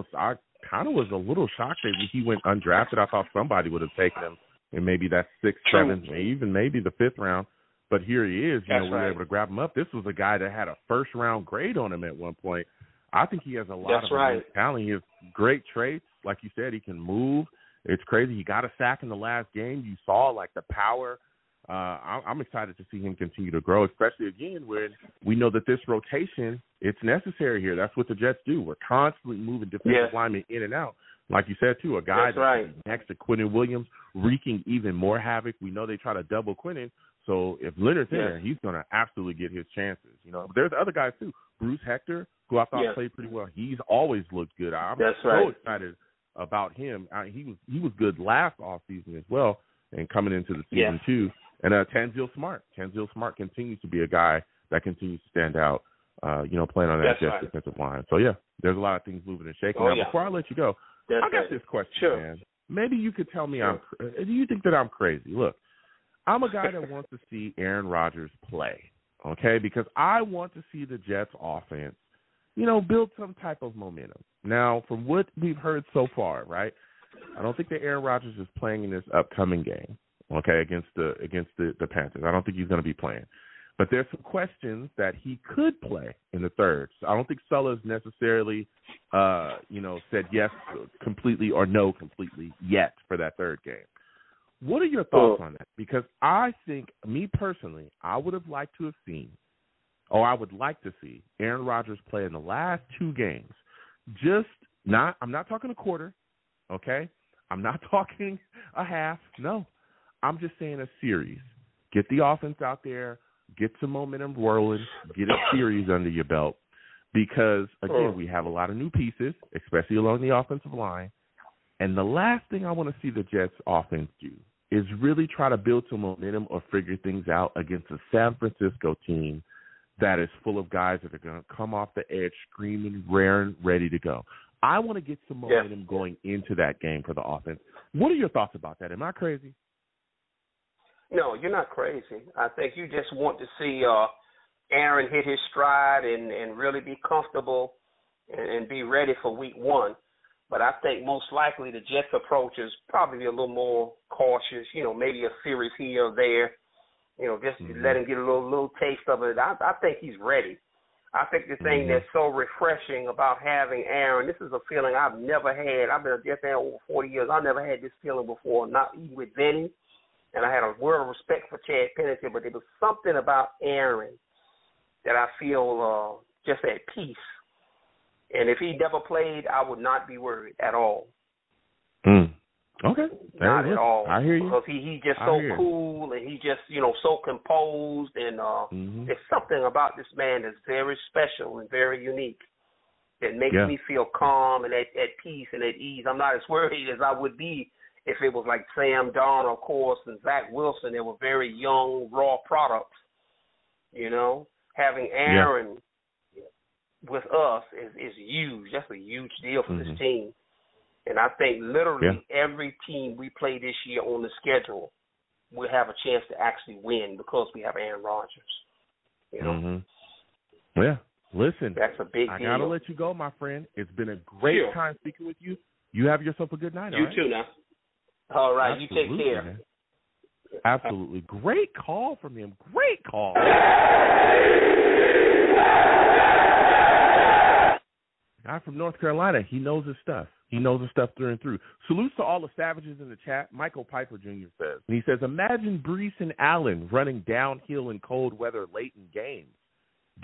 kind of was a little shocked that he went undrafted. I thought somebody would have taken him in maybe that 6th, 7th, even maybe the 5th round. But here he is. We were able to grab him up. This was a guy that had a first-round grade on him at one point. I think he has a lot of talent. He has great traits. Like you said, he can move. It's crazy. He got a sack in the last game. You saw, like, the power. I'm excited to see him continue to grow, especially, again, when we know that this rotation, it's necessary here. That's what the Jets do. We're constantly moving defensive linemen in and out. Like you said, too, a guy that's next to Quentin Williams, wreaking even more havoc. We know they try to double Quentin. So if Leonard's in there, he's going to absolutely get his chances. You know, there's other guys, too. Bruce Hector, who I thought played pretty well. He's always looked good. I'm so excited about him. He was good last offseason as well, and coming into the season too. And Tanzil Smart continues to be a guy that continues to stand out. Playing on that Jets defensive line. So there's a lot of things moving and shaking. Now, before I let you go, I got this question, man. Maybe you could tell me do you think that I'm crazy? Look, I'm a guy that wants to see Aaron Rodgers play. Okay, because I want to see the Jets offense, build some type of momentum. Now, from what we've heard so far, right, I don't think that Aaron Rodgers is playing in this upcoming game, okay, against the Panthers. I don't think he's going to be playing. But there's some questions that he could play in the third. So I don't think Sulla's necessarily, said yes completely or no completely yet for that third game. What are your thoughts on that? Because I think, me personally, I would like to see Aaron Rodgers play in the last 2 games. I'm not talking a quarter, okay? I'm not talking a half. No, I'm just saying a series. Get the offense out there, get some momentum rolling, get a series under your belt. Because, again, we have a lot of new pieces, especially along the offensive line. And the last thing I want to see the Jets offense do is really try to build some momentum or figure things out against a San Francisco team that is full of guys that are going to come off the edge screaming, raring, ready to go. I want to get some momentum going into that game for the offense. What are your thoughts about that? Am I crazy? No, you're not crazy. I think you just want to see Aaron hit his stride and really be comfortable and be ready for week 1. But I think most likely the Jets' approach is probably a little more cautious, maybe a series here or there, just to let him get a little taste of it. I think he's ready. I think the thing that's so refreshing about having Aaron, this is a feeling I've never had. I've been a Jets fan over 40 years. I never had this feeling before, not even with Benny. And I had a word of respect for Chad Pennington, but there was something about Aaron that I feel just at peace. And if he never played, I would not be worried at all. Okay. Not at all. I hear you. Because he's just so cool and he's just, so composed. And there's something about this man that's very special and very unique that makes me feel calm and at peace and at ease. I'm not as worried as I would be if it was like Sam Darnold, of course, and Zach Wilson. They were very young, raw products. Having Aaron with us is huge. That's a huge deal for this team. And I think literally every team we play this year on the schedule will have a chance to actually win because we have Aaron Rodgers. Yeah. Listen, that's a big deal. I got to let you go, my friend. It's been a great time speaking with you. You have yourself a good night. You too now. All right. Absolutely, you take care. Man. Absolutely. Great call from him. Great call. Guy from North Carolina, he knows his stuff. He knows his stuff through and through. Salutes to all the savages in the chat. Michael Piper Jr. says, and he says, imagine Breece and Allen running downhill in cold weather late in games.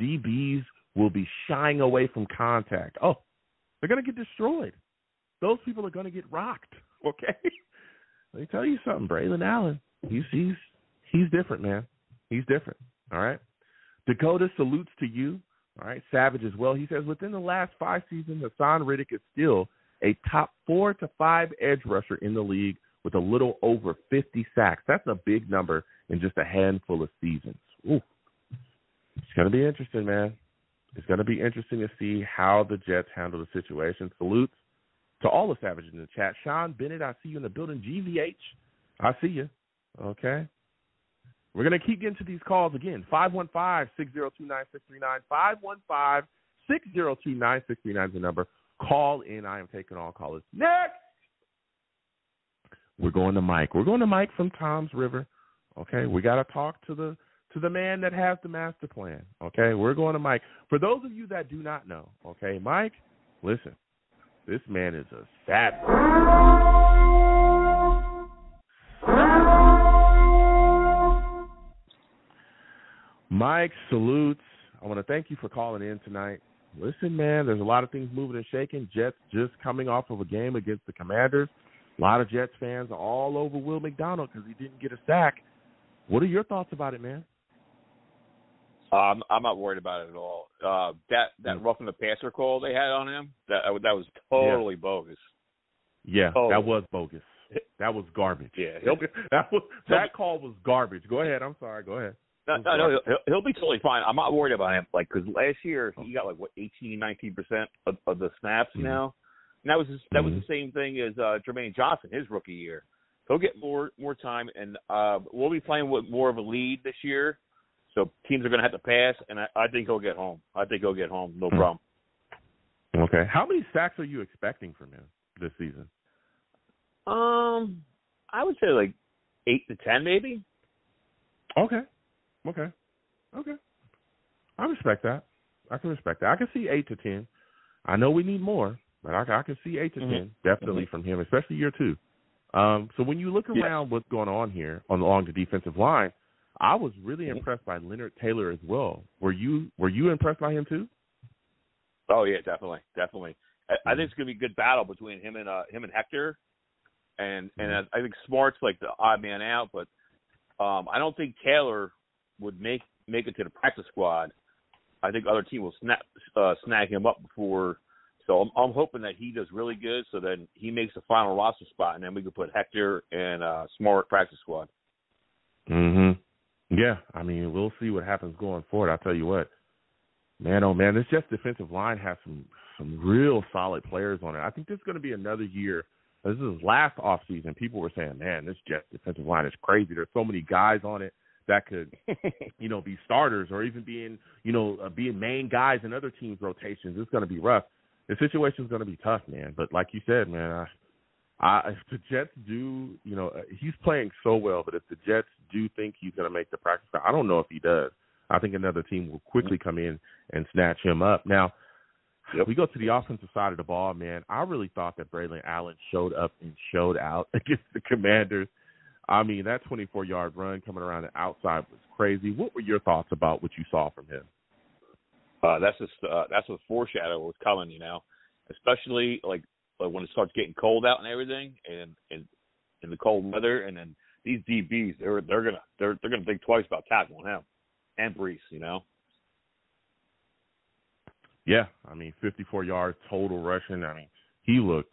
DBs will be shying away from contact. Oh, They're going to get destroyed. Those people are going to get rocked, okay? Let me tell you something, Braylon Allen. He's different, man. He's different, all right? Dakota salutes to you, all right? Savage as well. He says, within the last 5 seasons, Haason Reddick is still a top 4 to 5 edge rusher in the league with a little over 50 sacks. That's a big number in just a handful of seasons. Ooh. It's going to be interesting, man. It's going to be interesting to see how the Jets handle the situation. Salutes to all the Savages in the chat. Sean Bennett, I see you in the building. GVH, I see you. Okay. We're going to keep getting to these calls again. 515-602-9639. 515-602-9639 is the number. Call in. I am taking all callers. Next! We're going to Mike. We're going to Mike from Tom's River. Okay, we got to talk to the man that has the master plan. Okay, we're going to Mike. For those of you that do not know, okay, Mike, listen, this man is a savage. Mike, salutes. I want to thank you for calling in tonight. Listen, man, there's a lot of things moving and shaking. Jets just coming off of a game against the Commanders. A lot of Jets fans are all over Will McDonald because he didn't get a sack. What are your thoughts about it, man? I'm not worried about it at all. That roughing the passer call they had on him, that was totally bogus. Yeah, totally. That was bogus. That was garbage. Yeah, that call was garbage. Go ahead. I'm sorry. Go ahead. No, he'll be totally fine. I'm not worried about him. Like, because last year he got 18-19% of the snaps now. And that was the same thing as Jermaine Johnson, his rookie year. He'll get more time, and we'll be playing with more of a lead this year. So teams are going to have to pass, and I think he'll get home. No problem. Okay. How many sacks are you expecting from him this season? I would say 8 to 10, maybe. Okay. I respect that. I can respect that. I can see 8 to 10. I know we need more, but I can see 8 to 10 definitely from him, especially year 2. So when you look around what's going on here along the defensive line, I was really impressed by Leonard Taylor as well. Were you impressed by him too? Oh yeah, definitely. I think it's gonna be a good battle between him and Hector, and I think Smart's like the odd man out, but I don't think Taylor would make it to the practice squad. I think other team will snag him up before. So I'm hoping that he does really good, so then he makes the final roster spot, and then we can put Hector and Smart practice squad. Yeah, I mean, we'll see what happens going forward. I'll tell you what, man, oh man, this Jets defensive line has some real solid players on it. I think this is going to be another year. This is last offseason. People were saying, man, this Jets defensive line is crazy. There's so many guys on it that could, be starters or even being main guys in other teams' rotations. It's going to be rough. The situation is going to be tough, man. But like you said, man, if the Jets do, he's playing so well, but if the Jets do think he's going to make the practice squad, I don't know if he does. I think another team will quickly come in and snatch him up. Now, we go to the offensive side of the ball, man. I really thought that Braylon Allen showed up and showed out against the Commanders. I mean, that 24-yard run coming around the outside was crazy. What were your thoughts about what you saw from him? That's what foreshadow was coming, especially like when it starts getting cold out and everything, and in the cold weather, and then these DBs they're gonna think twice about tackling him and Brees, Yeah, I mean, 54 yards total rushing. I mean, he looked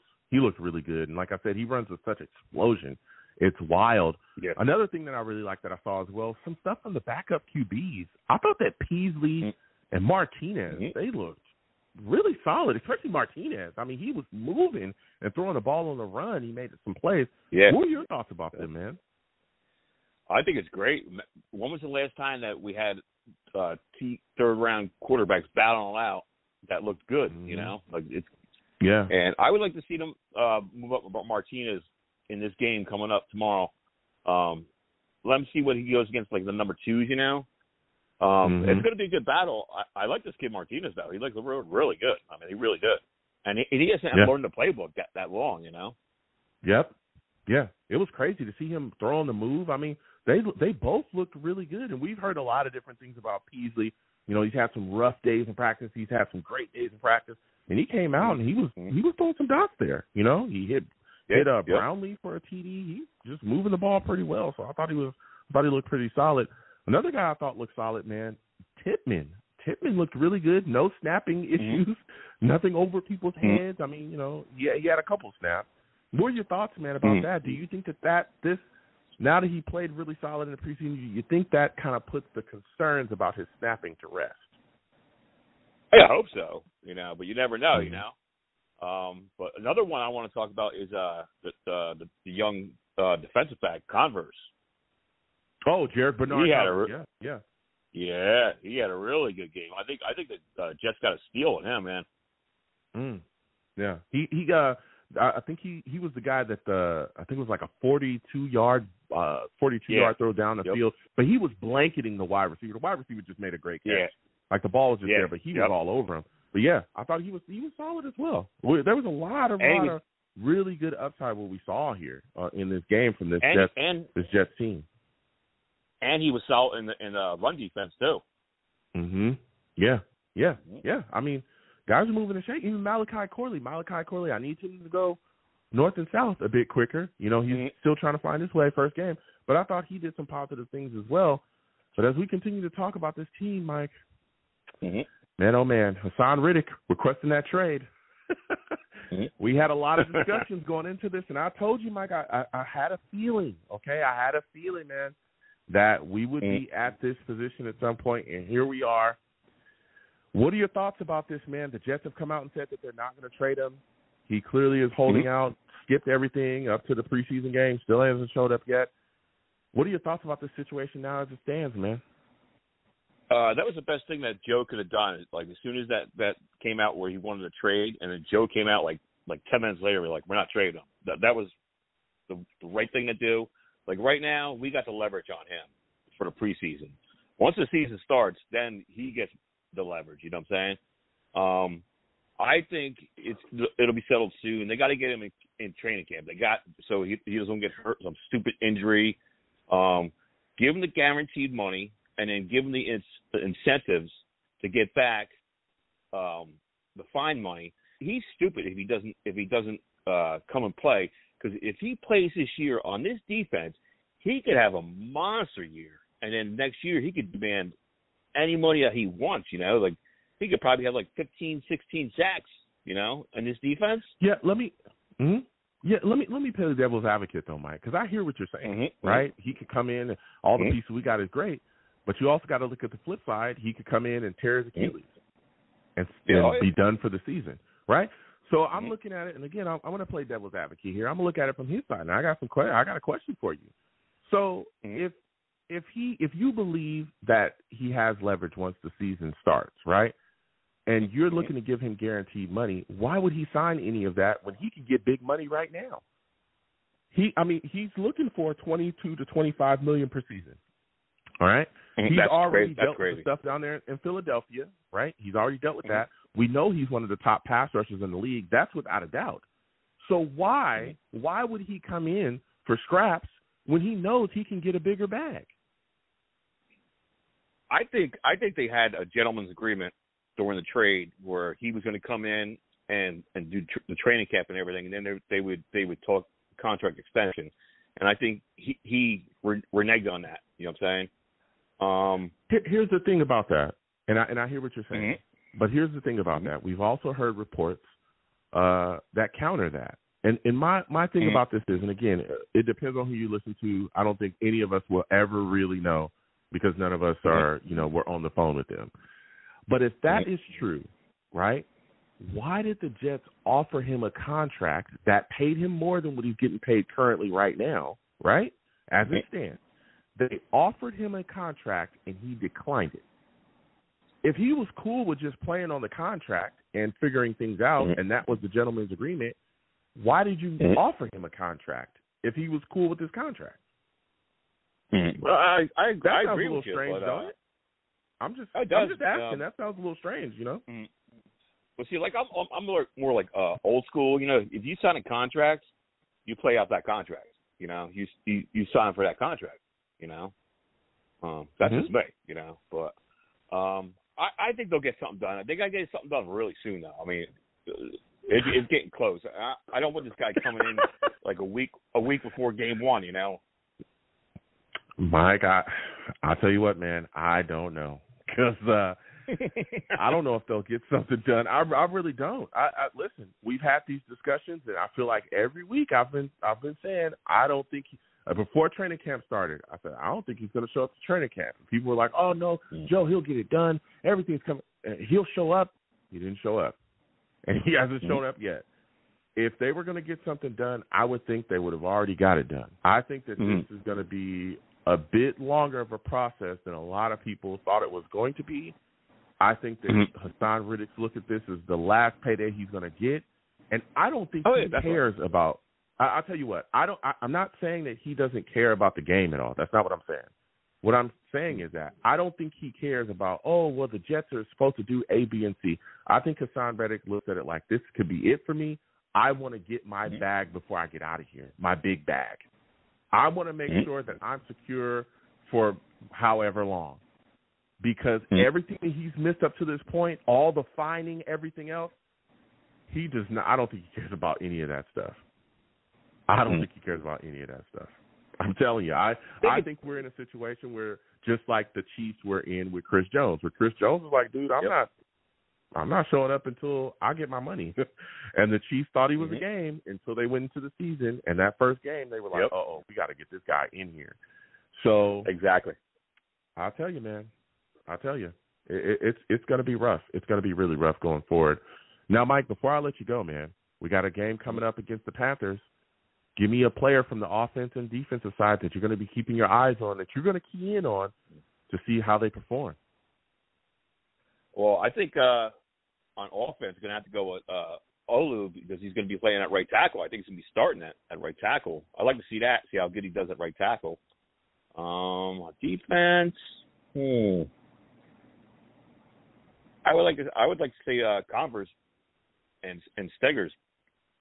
really good, and like I said, he runs with such explosion. It's wild. Yeah. Another thing that I really liked that I saw as well, some stuff from the backup QBs. I thought that Peasley and Martinez, they looked really solid, especially Martinez. I mean, he was moving and throwing the ball on the run. He made some plays. Yeah. What are your thoughts about them, man? I think it's great. When was the last time that we had third-round quarterbacks battling out that looked good, Yeah. And I would like to see them move up about Martinez in this game coming up tomorrow. Let him see what he goes against, like the number 2s, It's going to be a good battle. I like this kid Martinez, though. He looks really good. I mean, he really good. And he hasn't learned the playbook that long, Yep. Yeah. It was crazy to see him throw on the move. I mean, they both looked really good. And we've heard a lot of different things about Peasley. You know, he's had some rough days in practice. He's had some great days in practice. And he came out and he was throwing some dots there. You know, he hit Brownlee for a TD. He's just moving the ball pretty well. So I thought he looked pretty solid. Another guy I thought looked solid, man, Tippmann. Tippmann looked really good. No snapping issues. Nothing over people's heads. I mean, you know, he had a couple snaps. What are your thoughts, man, about that? Do you think that now that he played really solid in the preseason, you think that kind of puts the concerns about his snapping to rest? I hope so, you know, but you never know, you know. But another one I want to talk about is the young defensive back, Converse. Oh, Jared Bernard. Yeah, he had a really good game. I think that Jets got a steal on him, man. Yeah, I think he was the guy that I think it was like a 42-yard throw down the field, but he was blanketing the wide receiver. The wide receiver just made a great catch. Yeah. Like the ball was just there, but he was all over him. But yeah, I thought he was solid as well. There was a lot of really good upside what we saw here in this game from this Jets team. And he was solid in the run defense too. Yeah. I mean, guys are moving and shaking. Even Malachi Corley, I need him to go north and south a bit quicker. You know, he's still trying to find his way first game. But I thought he did some positive things as well. But as we continue to talk about this team, Mike, man, oh man, Haason Reddick requesting that trade. We had a lot of discussions going into this, and I told you, Mike, I had a feeling, okay? I had a feeling, man, that we would be at this position at some point, and here we are. What are your thoughts about this, man? The Jets have come out and said that they're not going to trade him. He clearly is holding out, skipped everything up to the preseason game, still hasn't showed up yet. What are your thoughts about this situation now as it stands, man? That was the best thing that Joe could have done. Like, as soon as that came out where he wanted to trade, and then Joe came out like 10 minutes later, we're like, we're not trading him. That was the right thing to do. Like, right now, we got the leverage on him for the preseason. Once the season starts, then he gets the leverage. You know what I'm saying? I think it'll be settled soon. They got to get him in training camp. So he doesn't get hurt, some stupid injury. Give him the guaranteed money, and then give him the incentives to get back the fine money. He's stupid if he doesn't come and play, because if he plays this year on this defense, he could have a monster year, and then next year he could demand any money that he wants. You know, like he could probably have like 15, 16 sacks. You know, in this defense. Yeah, let me play the devil's advocate though, Mike, because I hear what you're saying. Right? He could come in and all the pieces we got is great. But you also got to look at the flip side. He could come in and tear his Achilles and be done for the season, right? So I'm looking at it, and again, I'm going to play devil's advocate here. I'm going to look at it from his side. Now I got a question for you. So if you believe that he has leverage once the season starts, right? And you're looking to give him guaranteed money, why would he sign any of that when he can get big money right now? He's looking for $22 to $25 million per season. All right. He's already dealt with the stuff down there in Philadelphia, right? He's already dealt with that. We know he's one of the top pass rushers in the league. That's without a doubt. So why would he come in for scraps when he knows he can get a bigger bag? I think they had a gentleman's agreement during the trade where he was going to come in and do the training camp and everything, and then they would talk contract extension. And I think he reneged on that. You know what I'm saying? Here's the thing about that, and I hear what you're saying, but here's the thing about that. We've also heard reports that counter that. And my thing about this is, and again, it depends on who you listen to. I don't think any of us will ever really know because none of us are, we're on the phone with them. But if that is true, right, why did the Jets offer him a contract that paid him more than what he's getting paid currently right now, right, as it stands? They offered him a contract, and he declined it. If he was cool with just playing on the contract and figuring things out, and that was the gentleman's agreement, why did you offer him a contract if he was cool with his contract? Well, I agree with you. Strange, don't it? I'm just asking. That sounds a little strange, Well, see, like I'm more like old school. You know, if you sign a contract, you play out that contract. You know, you sign for that contract. You know, that's just me. You know, but I I think they'll get something done. I think I get something done really soon, though. I mean, it's getting close. I don't want this guy coming in like a week before game one, you know? Mike, I'll tell you what, man, I don't know. Because I don't know if they'll get something done. I really don't. I listen, we've had these discussions, and I feel like every week I've been saying I don't think before training camp started, I said I don't think he's going to show up to training camp. And people were like, "Oh no, Joe, he'll get it done. Everything's coming. He'll show up." He didn't show up, and he hasn't shown up yet. If they were going to get something done, I would think they would have already got it done. I think that this is going to be a bit longer of a process than a lot of people thought it was going to be. I think that Haason Reddick look at this as the last payday he's going to get, and I don't think he cares about. I'll tell you what. I'm not saying that he doesn't care about the game at all. That's not what I'm saying. What I'm saying is that I don't think he cares about. Oh, well, the Jets are supposed to do A, B, and C. I think Haason Reddick looks at it like this could be it for me. I want to get my bag before I get out of here. My big bag. I want to make sure that I'm secure for however long. Because everything that he's missed up to this point, all the fining, everything else, he does not. I don't think he cares about any of that stuff. I don't think he cares about any of that stuff. I'm telling you, I think we're in a situation where just like the Chiefs were in with Chris Jones, where Chris Jones was like, dude, I'm not showing up until I get my money. And the Chiefs thought he was a game until they went into the season. And that first game, they were like, we got to get this guy in here. So exactly. I'll tell you, man. I'll tell you, it's going to be rough. It's going to be really rough going forward. Now, Mike, before I let you go, man, we got a game coming up against the Panthers. Give me a player from the offense and defensive side that you're going to be keeping your eyes on, that you're going to key in on to see how they perform. Well, I think on offense, going to have to go with Olu because he's going to be playing at right tackle. I think he's going to be starting at right tackle. I'd like to see that, see how good he does at right tackle. Defense, I would like to see Converse and Steggers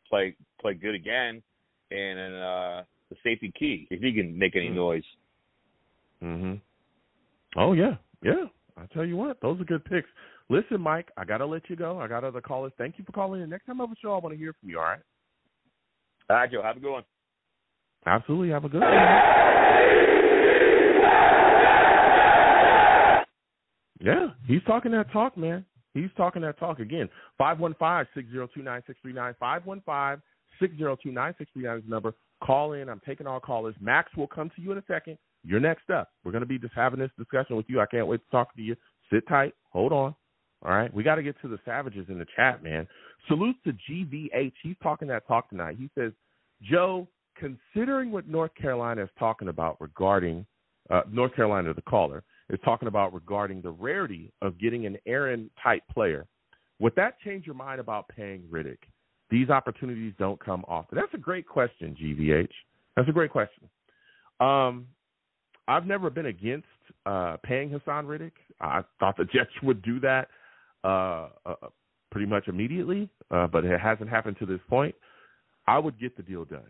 play good again, and the safety key if he can make any noise. Oh yeah. I tell you what, those are good picks. Listen, Mike, I gotta let you go. I got other callers. Thank you for calling in. Next time I have a show, I want to hear from you. All right. All right, Joe. Have a good one. Absolutely. Have a good one. Yeah, he's talking that talk, man. He's talking that talk again. 515-602-9639. 515-602-9639 is the number. Call in. I'm taking all callers. Max will come to you in a second. You're next up. We're going to be just having this discussion with you. I can't wait to talk to you. Sit tight. Hold on. All right. We got to get to the savages in the chat, man. Salute to GVH. He's talking that talk tonight. He says, Joe, considering what North Carolina is talking about regarding North Carolina, the caller, is talking about regarding the rarity of getting an Aaron-type player, would that change your mind about paying Reddick? These opportunities don't come often. That's a great question, GVH. That's a great question. I've never been against paying Haason Reddick. I thought the Jets would do that pretty much immediately, but it hasn't happened to this point. I would get the deal done.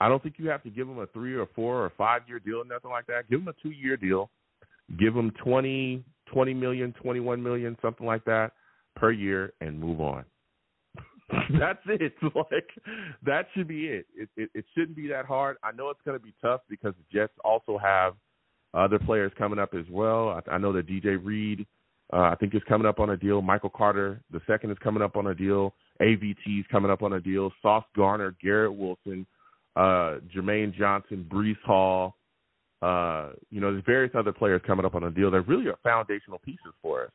I don't think you have to give him a 3 or 4 or 5 year deal or nothing like that. Give him a 2-year deal. Give him $20 million, $21 million, something like that per year, and move on. That's it. Like, that should be it. It shouldn't be that hard. I know it's going to be tough because the Jets also have other players coming up as well. I know that DJ Reed, I think, is coming up on a deal. Michael Carter II is coming up on a deal. AVT is coming up on a deal. Sauce Garner, Garrett Wilson, Jermaine Johnson, Breece Hall. There's various other players coming up on a deal that really are foundational pieces for us.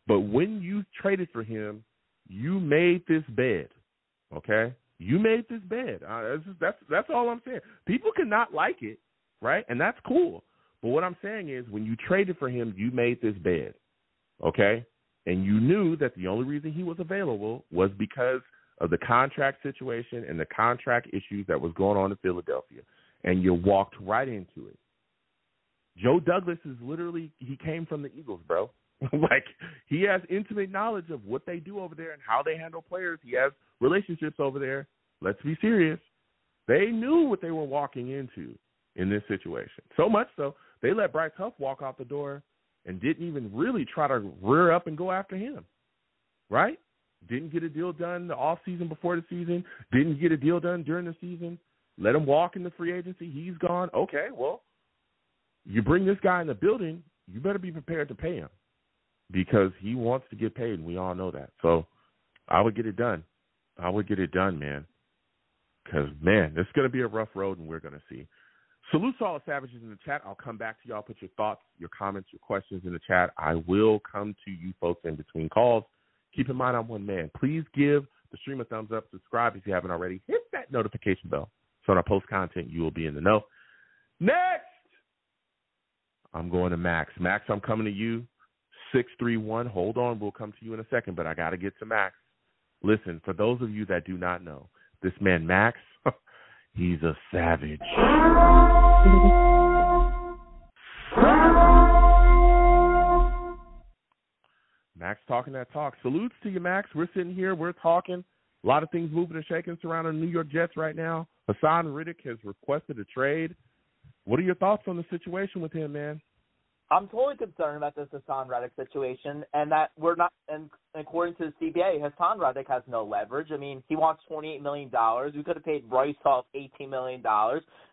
But when you traded for him, you made this bed, okay? You made this bed. That's all I'm saying. People cannot like it, right? And that's cool. But what I'm saying is when you traded for him, you made this bed, okay? And you knew that the only reason he was available was because of the contract situation and the contract issues that was going on in Philadelphia. And you walked right into it. Joe Douglas is literally, he came from the Eagles, bro. Like, he has intimate knowledge of what they do over there and how they handle players. He has relationships over there. Let's be serious. They knew what they were walking into in this situation. So much so, they let Bryce Huff walk out the door and didn't even really try to rear up and go after him, right? Didn't get a deal done the off season before the season. Didn't get a deal done during the season. Let him walk into free agency. He's gone. Okay, well, you bring this guy in the building, you better be prepared to pay him because he wants to get paid, and we all know that. So I would get it done. I would get it done, man, because, man, it's going to be a rough road, and we're going to see. Salute to all the savages in the chat. I'll come back to y'all. Put your thoughts, your comments, your questions in the chat. I will come to you folks in between calls. Keep in mind I'm one man. Please give the stream a thumbs up. Subscribe if you haven't already. Hit that notification bell so when I post content, you will be in the know. Next, I'm going to Max. Max, I'm coming to you. 631. Hold on. We'll come to you in a second, but I got to get to Max. Listen, for those of you that do not know, this man, Max, he's a savage. Max talking that talk. Salutes to you, Max. We're sitting here. We're talking. A lot of things moving and shaking surrounding the New York Jets right now. Haason Reddick has requested a trade. What are your thoughts on the situation with him, man? I'm totally concerned about this Haason Reddick situation, and that we're not. And according to the CBA, Haason Reddick has no leverage. I mean, he wants $28 million. We could have paid Bryce Hall $18 million,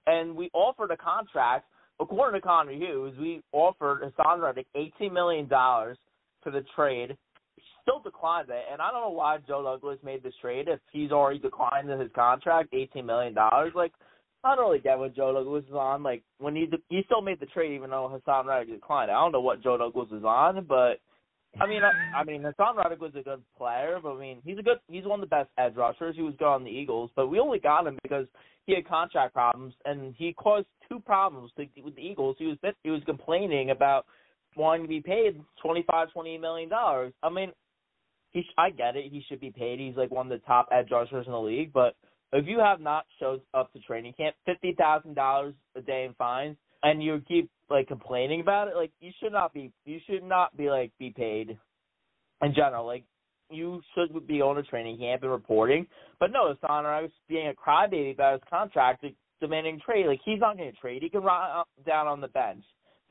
and we offered a contract. According to Connor Hughes, we offered Haason Reddick $18 million for the trade. He still declined it, and I don't know why Joe Douglas made this trade if he's already declined his contract, $18 million. Like, I don't really get what Joe Douglas is on. Like, when he still made the trade even though Haason Reddick declined. I don't know what Joe Douglas is on, but I mean, Haason Reddick was a good player, but I mean, he's one of the best edge rushers. He was good on the Eagles, but we only got him because he had contract problems, and he caused two problems with the Eagles. He was complaining about wanting to be paid $28 million. I mean, I get it. He should be paid. He's like one of the top edge rushers in the league, but if you have not showed up to training camp, $50,000 a day in fines, and you keep like complaining about it, like you should not be like be paid in general. Like you should be on a training camp and reporting. But no, Haason Reddick was being a crybaby about his contract, demanding trade. Like he's not going to trade. He can run down on the bench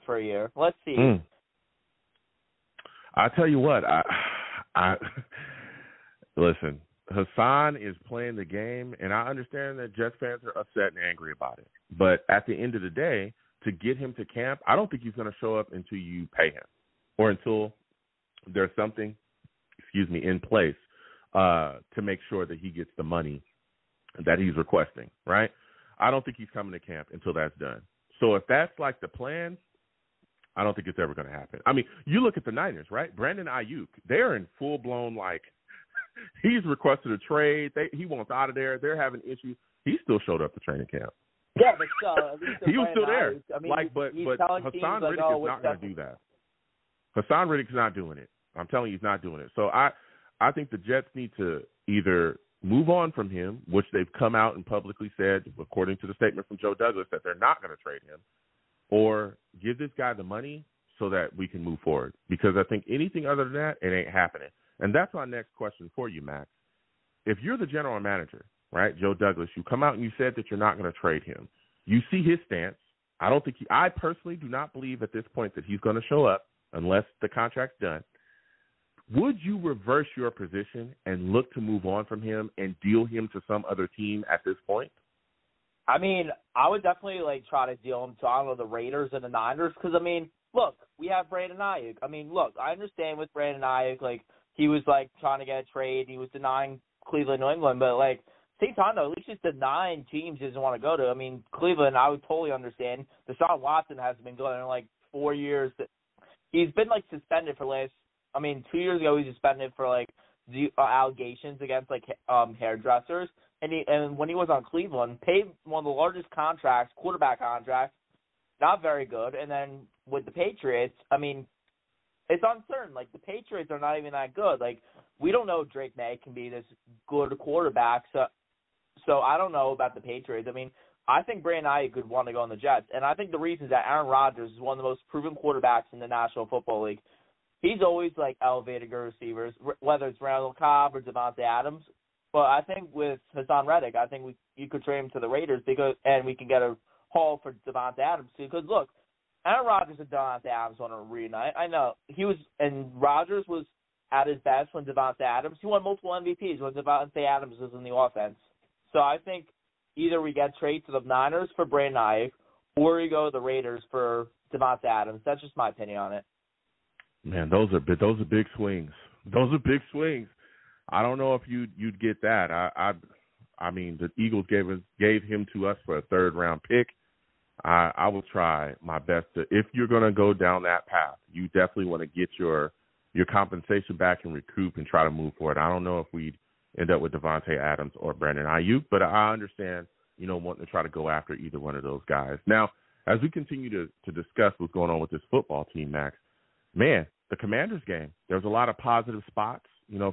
for a year. Let's see. I tell you what, I listen. Haason is playing the game, and I understand that Jets fans are upset and angry about it. But at the end of the day, to get him to camp, I don't think he's going to show up until you pay him or until there's something, in place to make sure that he gets the money that he's requesting, right? I don't think he's coming to camp until that's done. So if that's like the plan, I don't think it's ever going to happen. I mean, you look at the Niners, right? Brandon Ayuk, they're in full-blown, like, he's requested a trade. He wants out of there. They're having issues. He still showed up to training camp. Yeah, but still, at least he was still there. I mean, but Haason Reddick is not going to do that. Haason Reddick's not doing it. I'm telling you, he's not doing it. So I think the Jets need to either move on from him, which they've come out and publicly said, according to the statement from Joe Douglas, that they're not going to trade him, or give this guy the money so that we can move forward. Because I think anything other than that, it ain't happening. And that's my next question for you, Max. If you're the general manager, right, Joe Douglas, you come out and you said that you're not going to trade him. You see his stance. I personally do not believe at this point that he's going to show up unless the contract's done. Would you reverse your position and look to move on from him and deal him to some other team at this point? I mean, I would definitely try to deal him to, I don't know, the Raiders and the Niners because, I mean, look, we have Brandon Ayuk. I mean, look, I understand with Brandon Ayuk, he was, trying to get a trade. He was denying Cleveland, New England. But, same time, though, at least he's denying teams he doesn't want to go to. I mean, Cleveland, I would totally understand. Deshaun Watson hasn't been good in, 4 years. He's been, suspended for 2 years ago he was suspended for, the allegations against, hairdressers. And when he was on Cleveland, paid one of the largest contracts, quarterback contracts, not very good. And then with the Patriots, I mean, it's uncertain. The Patriots are not even that good. We don't know if Drake May can be this good quarterback. So I don't know about the Patriots. I mean, I think Brandon Ayuk could want to go on the Jets. And I think the reason is that Aaron Rodgers is one of the most proven quarterbacks in the National Football League. He's always, elevated good receivers, whether it's Randall Cobb or Devontae Adams. But I think with Haason Reddick, I think you could trade him to the Raiders and we can get a haul for Devontae Adams. Because, look, Aaron Rodgers and Devontae Adams on a reunite. I know and Rodgers was at his best when Devontae Adams. He won multiple MVPs when Devontae Adams was in the offense. So I think either we get trades to the Niners for Brandon Ayuk, or we go to the Raiders for Devontae Adams. That's just my opinion on it. Man, those are big swings. Those are big swings. I don't know if you'd get that. I mean, the Eagles gave him to us for a third-round pick. I will try my best to. If you're going to go down that path, you definitely want to get your compensation back and recoup and try to move forward. I don't know if we'd end up with Devontae Adams or Brandon Ayuk, but I understand, wanting to try to go after either one of those guys. Now, as we continue to discuss what's going on with this football team, Max, man, the Commanders game, there's a lot of positive spots,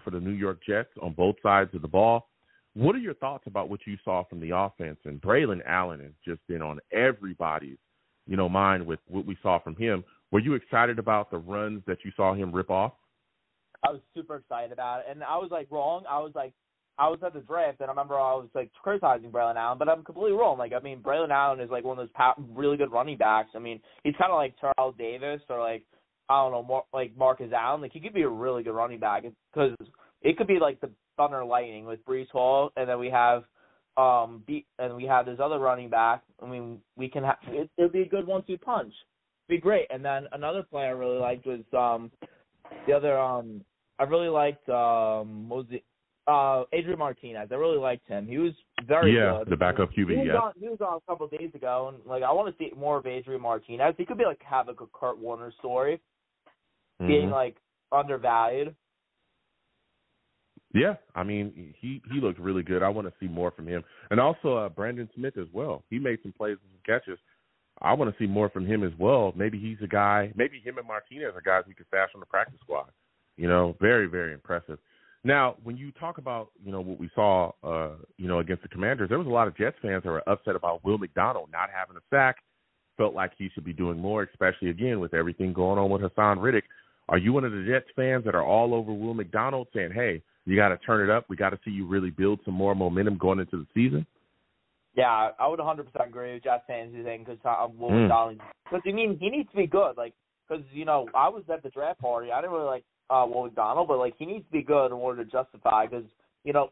for the New York Jets on both sides of the ball. What are your thoughts about what you saw from the offense? And Braylon Allen has just been on everybody's, mind with what we saw from him. Were you excited about the runs that you saw him rip off? I was super excited about it, and I was wrong. I was at the draft, and I remember I was criticizing Braylon Allen, but I'm completely wrong. Braylon Allen is one of those really good running backs. I mean, he's kind of like Terrell Davis or I don't know, more like Marcus Allen. He could be a really good running back because it could be the Thunder and Lightning with Breece Hall, and then we have this other running back. I mean, we can have it'll be a good 1-2 punch. It'd be great. And then another player I really liked was the other. I really liked Adrian Martinez. I really liked him. He was very good. The backup QB. He was on a couple of days ago, and I want to see more of Adrian Martinez. He could be have a Kurt Warner story, being undervalued. Yeah, I mean, he looked really good. I want to see more from him. And also Brandon Smith as well. He made some plays and some catches. I want to see more from him as well. Maybe he's a guy, maybe him and Martinez are guys we could stash on the practice squad. Very, very impressive. Now, when you talk about, what we saw, against the Commanders, there was a lot of Jets fans that were upset about Will McDonald not having a sack, felt like he should be doing more, especially, again, with everything going on with Haason Reddick. Are you one of the Jets fans that are all over Will McDonald saying, hey, you got to turn it up. We got to see you really build some more momentum going into the season? Yeah, I would 100% agree with Jets fans because Will McDonald. Because, he needs to be good. Because, I was at the draft party. I didn't really like Will McDonald, but, he needs to be good in order to justify. Because,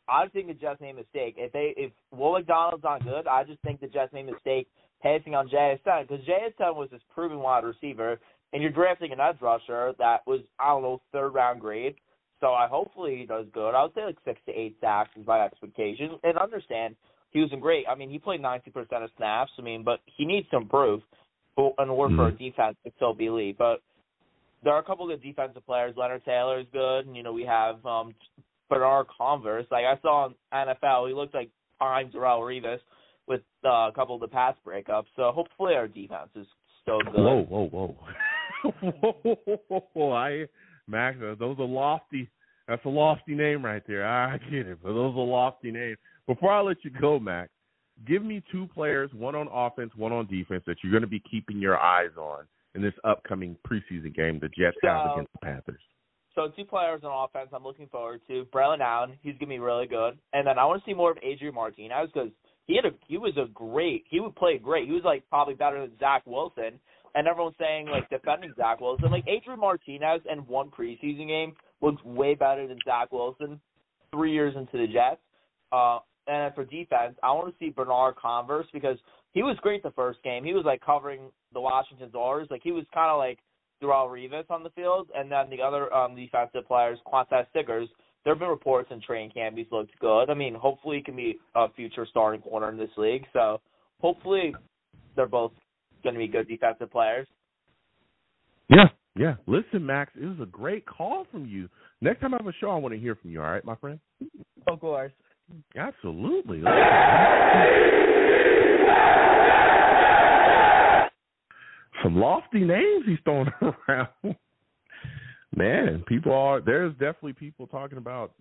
I think the Jets made a mistake. If Will McDonald's not good, I just think the Jets made a mistake passing on JSN. Because JSN was this proven wide receiver, and you're drafting an edge rusher that was, third-round grade. So hopefully he does good. I would say 6 to 8 sacks is my expectation. And understand, he wasn't great. I mean, he played 90% of snaps. But he needs to improve in order for a defense to still be elite. But there are a couple of good defensive players. Leonard Taylor is good. And, we have Bernard Converse. I saw in NFL, he looked like prime Darrelle Revis with a couple of the pass breakups. So hopefully our defense is still good. Whoa. Max, those are lofty. That's a lofty name right there. I get it, but those are lofty names. Before I let you go, Max, give me 2 players, one on offense, one on defense, that you're going to be keeping your eyes on in this upcoming preseason game the Jets have against the Panthers. So 2 players on offense I'm looking forward to. Braylon Allen, he's going to be really good. And then I want to see more of Adrian Martinez because he would play great. He was probably better than Zach Wilson. And everyone's saying, defending Zach Wilson. Adrian Martinez in one preseason game looks way better than Zach Wilson 3 years into the Jets. And for defense, I want to see Bernard Converse because he was great the first game. He was, covering the Washington Doors. He was kind of like Darrelle Revis on the field. And then the other defensive players, Quantas Stickers, there have been reports in training camp he's looked good. Hopefully he can be a future starting corner in this league. So hopefully they're both going to be good defensive players. Yeah. Listen, Max, it was a great call from you. Next time I have a show, I want to hear from you, all right, my friend? Of course. Absolutely. Some lofty names he's throwing around. Man, there's definitely people talking about,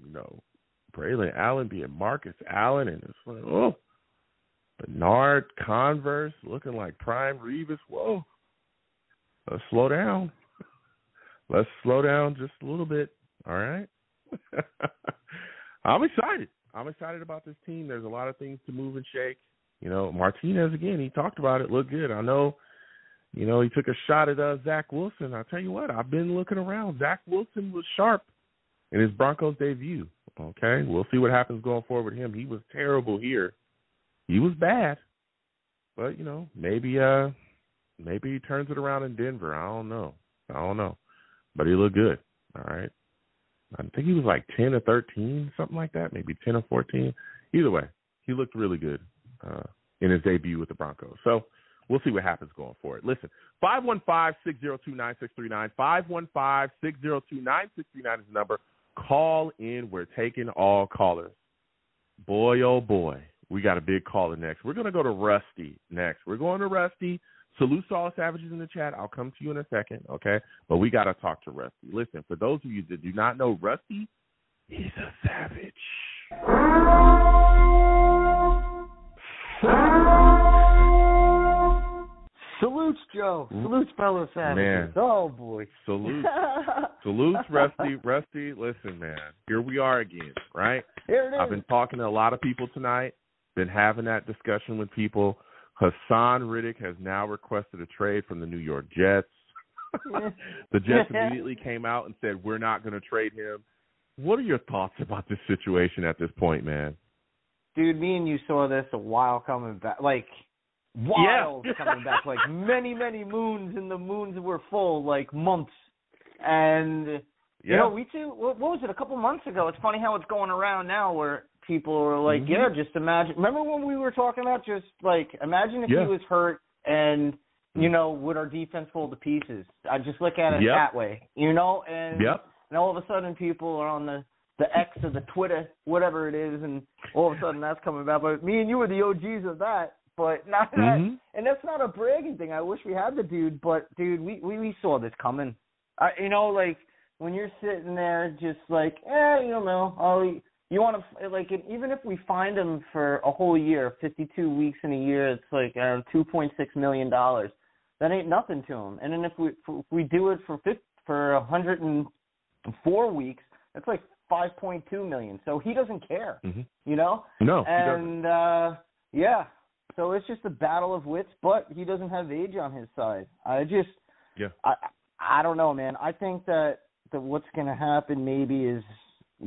Braylon Allen being Marcus Allen, and it's Bernard Converse looking like prime Revis. Whoa. Let's slow down. Let's slow down just a little bit. All right. I'm excited. I'm excited about this team. There's a lot of things to move and shake. Martinez, again, he talked about it, looked good. I know, You know, he took a shot at Zach Wilson. I'll tell you what, I've been looking around. Zach Wilson was sharp in his Broncos debut. Okay, we'll see what happens going forward with him. He was terrible here. He was bad. But, you know, maybe he turns it around in Denver. I don't know. But he looked good. All right. I think he was like 10 or 13, something like that, maybe 10 or 14. Either way, he looked really good in his debut with the Broncos. So we'll see what happens going forward. Listen, 515-602-9639. 515-602-9639 is the number. Call in. We're taking all callers. Boy, oh, boy, we got a big caller next. We're going to go to Rusty next. We're going to Rusty. Salute to all savages in the chat. I'll come to you in a second, okay? But we got to talk to Rusty. Listen, for those of you that do not know Rusty, he's a savage. Salutes, Joe. Salutes, fellow savages. Man. Oh, boy. Salutes, Rusty. Rusty, listen, man. Here we are again, right? Here it is. I've been talking to a lot of people tonight, been having that discussion with people. Haason Reddick has now requested a trade from the New York Jets. The Jets immediately came out and said, we're not going to trade him. What are your thoughts about this situation at this point, man? Dude, me and you saw this a while coming back. Like, wild coming back. Like, many, many moons, and the moons were full, like, months. And, you know, we too, what was it, a couple months ago? It's funny how it's going around now where people are like, just imagine. Remember when we were talking about just, like, imagine if he was hurt and, you know, would our defense fall to pieces? I just look at it that way, you know? And all of a sudden people are on the X or the Twitter, whatever it is, and all of a sudden that's coming about. But me and you were the OGs of that. But not that, and that's not a bragging thing. I wish we had the dude, but, dude, we saw this coming. You know, like, when you're sitting there just like, you don't know, you want to, like, even if we find him for a whole year, 52 weeks in a year, it's like $2.6 million. That ain't nothing to him. And then if we do it for 104 weeks, that's like $5.2 million. So he doesn't care, you know? No, and, so it's just a battle of wits, but he doesn't have age on his side. I don't know, man. I think that what's going to happen maybe is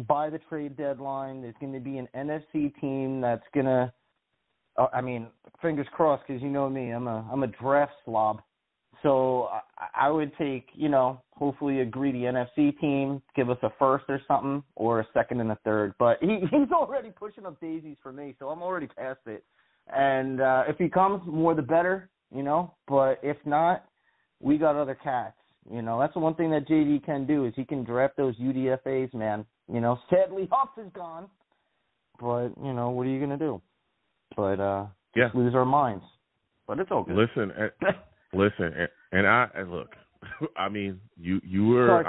by the trade deadline, there's going to be an NFC team that's going to, I mean, fingers crossed, because you know me, I'm a draft slob. So I would take, you know, hopefully a greedy NFC team, give us a first or something, or a second and a third. But he's already pushing up daisies for me, so I'm already past it. And if he comes, more the better, you know. But if not, we got other cats. You know, that's the one thing that JD can do is he can draft those UDFAs, man. You know, sadly, Huff is gone. But, you know, what are you going to do? But just lose our minds. But it's all good. Listen, and look, I mean, you were,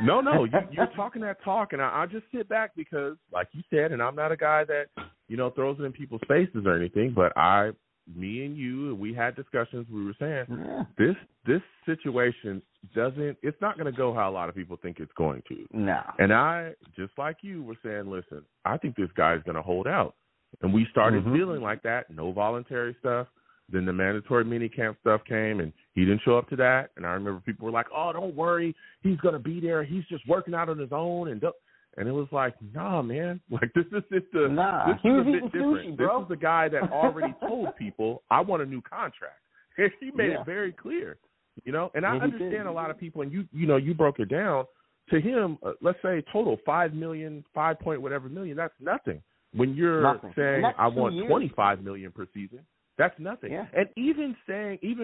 you're talking that talk, and I just sit back because, like you said, and I'm not a guy that, you know, throws it in people's faces or anything, but me and you, we had discussions. We were saying this situation it's not going to go how a lot of people think it's going to. No. And I, just like you, were saying, listen, I think this guy's going to hold out. And we started feeling like that. No voluntary stuff. Then the mandatory minicamp stuff came, and he didn't show up to that. And I remember people were like, "Oh, don't worry, he's going to be there. He's just working out on his own." And it was like, nah, man. Like, this is just this is a bit different. Sushi, bro. This is the guy that already told people, I want a new contract. And he made it very clear, you know. And I understand a lot of people, and you broke it down. To him, let's say total $5 million, whatever million, that's nothing. When you're saying, I want $25 million per season, that's nothing. Yeah. And even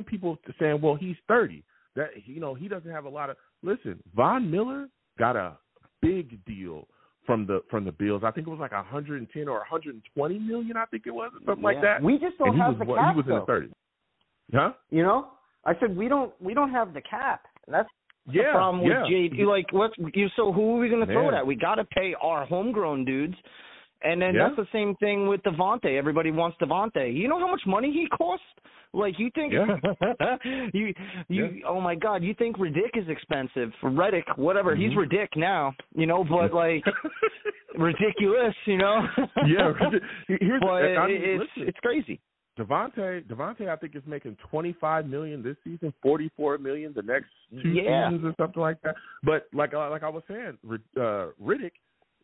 people saying, well, he's 30. That, you know, he doesn't have a lot of. Listen, Von Miller got a big deal from the Bills. I think it was like 110 or 120 million. I think it was, or something like that. We just don't have the cap. He was in the 30s. Huh? You know, I said we don't have the cap. That's the problem with JD. Like, so who are we going to throw it at? We got to pay our homegrown dudes. And then that's the same thing with Devontae. Everybody wants Devontae. You know how much money he costs? Like, you think oh my God, you think Reddick is expensive? Reddick, whatever, he's Reddick now, you know, but like ridiculous, you know. It's crazy. Devontae, I think is making $25 million this season, $44 million the next two seasons or something like that. But like I was saying, Reddick,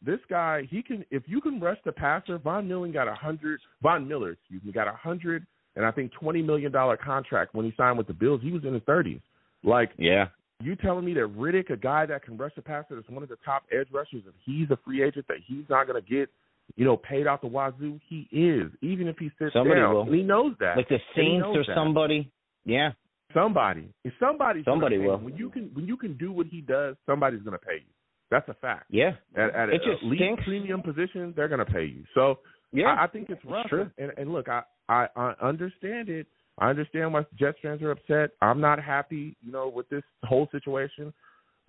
this guy, he can, if you can rush the passer. Von Miller got $100 and I think $20 million contract when he signed with the Bills. He was in his 30s. Like, you telling me that Reddick, a guy that can rush the passer, that's one of the top edge rushers, if he's a free agent, that he's not going to get, paid out the wazoo? He is, even if he sits down. Will. And he knows that. Like the Saints or somebody. Yeah. Somebody will. When you can do what he does, somebody's going to pay you. That's a fact. Yeah. At it just elite stinks. Premium position, they're going to pay you. So I think it's rough. True. And look, I understand it. I understand why Jets fans are upset. I'm not happy, with this whole situation.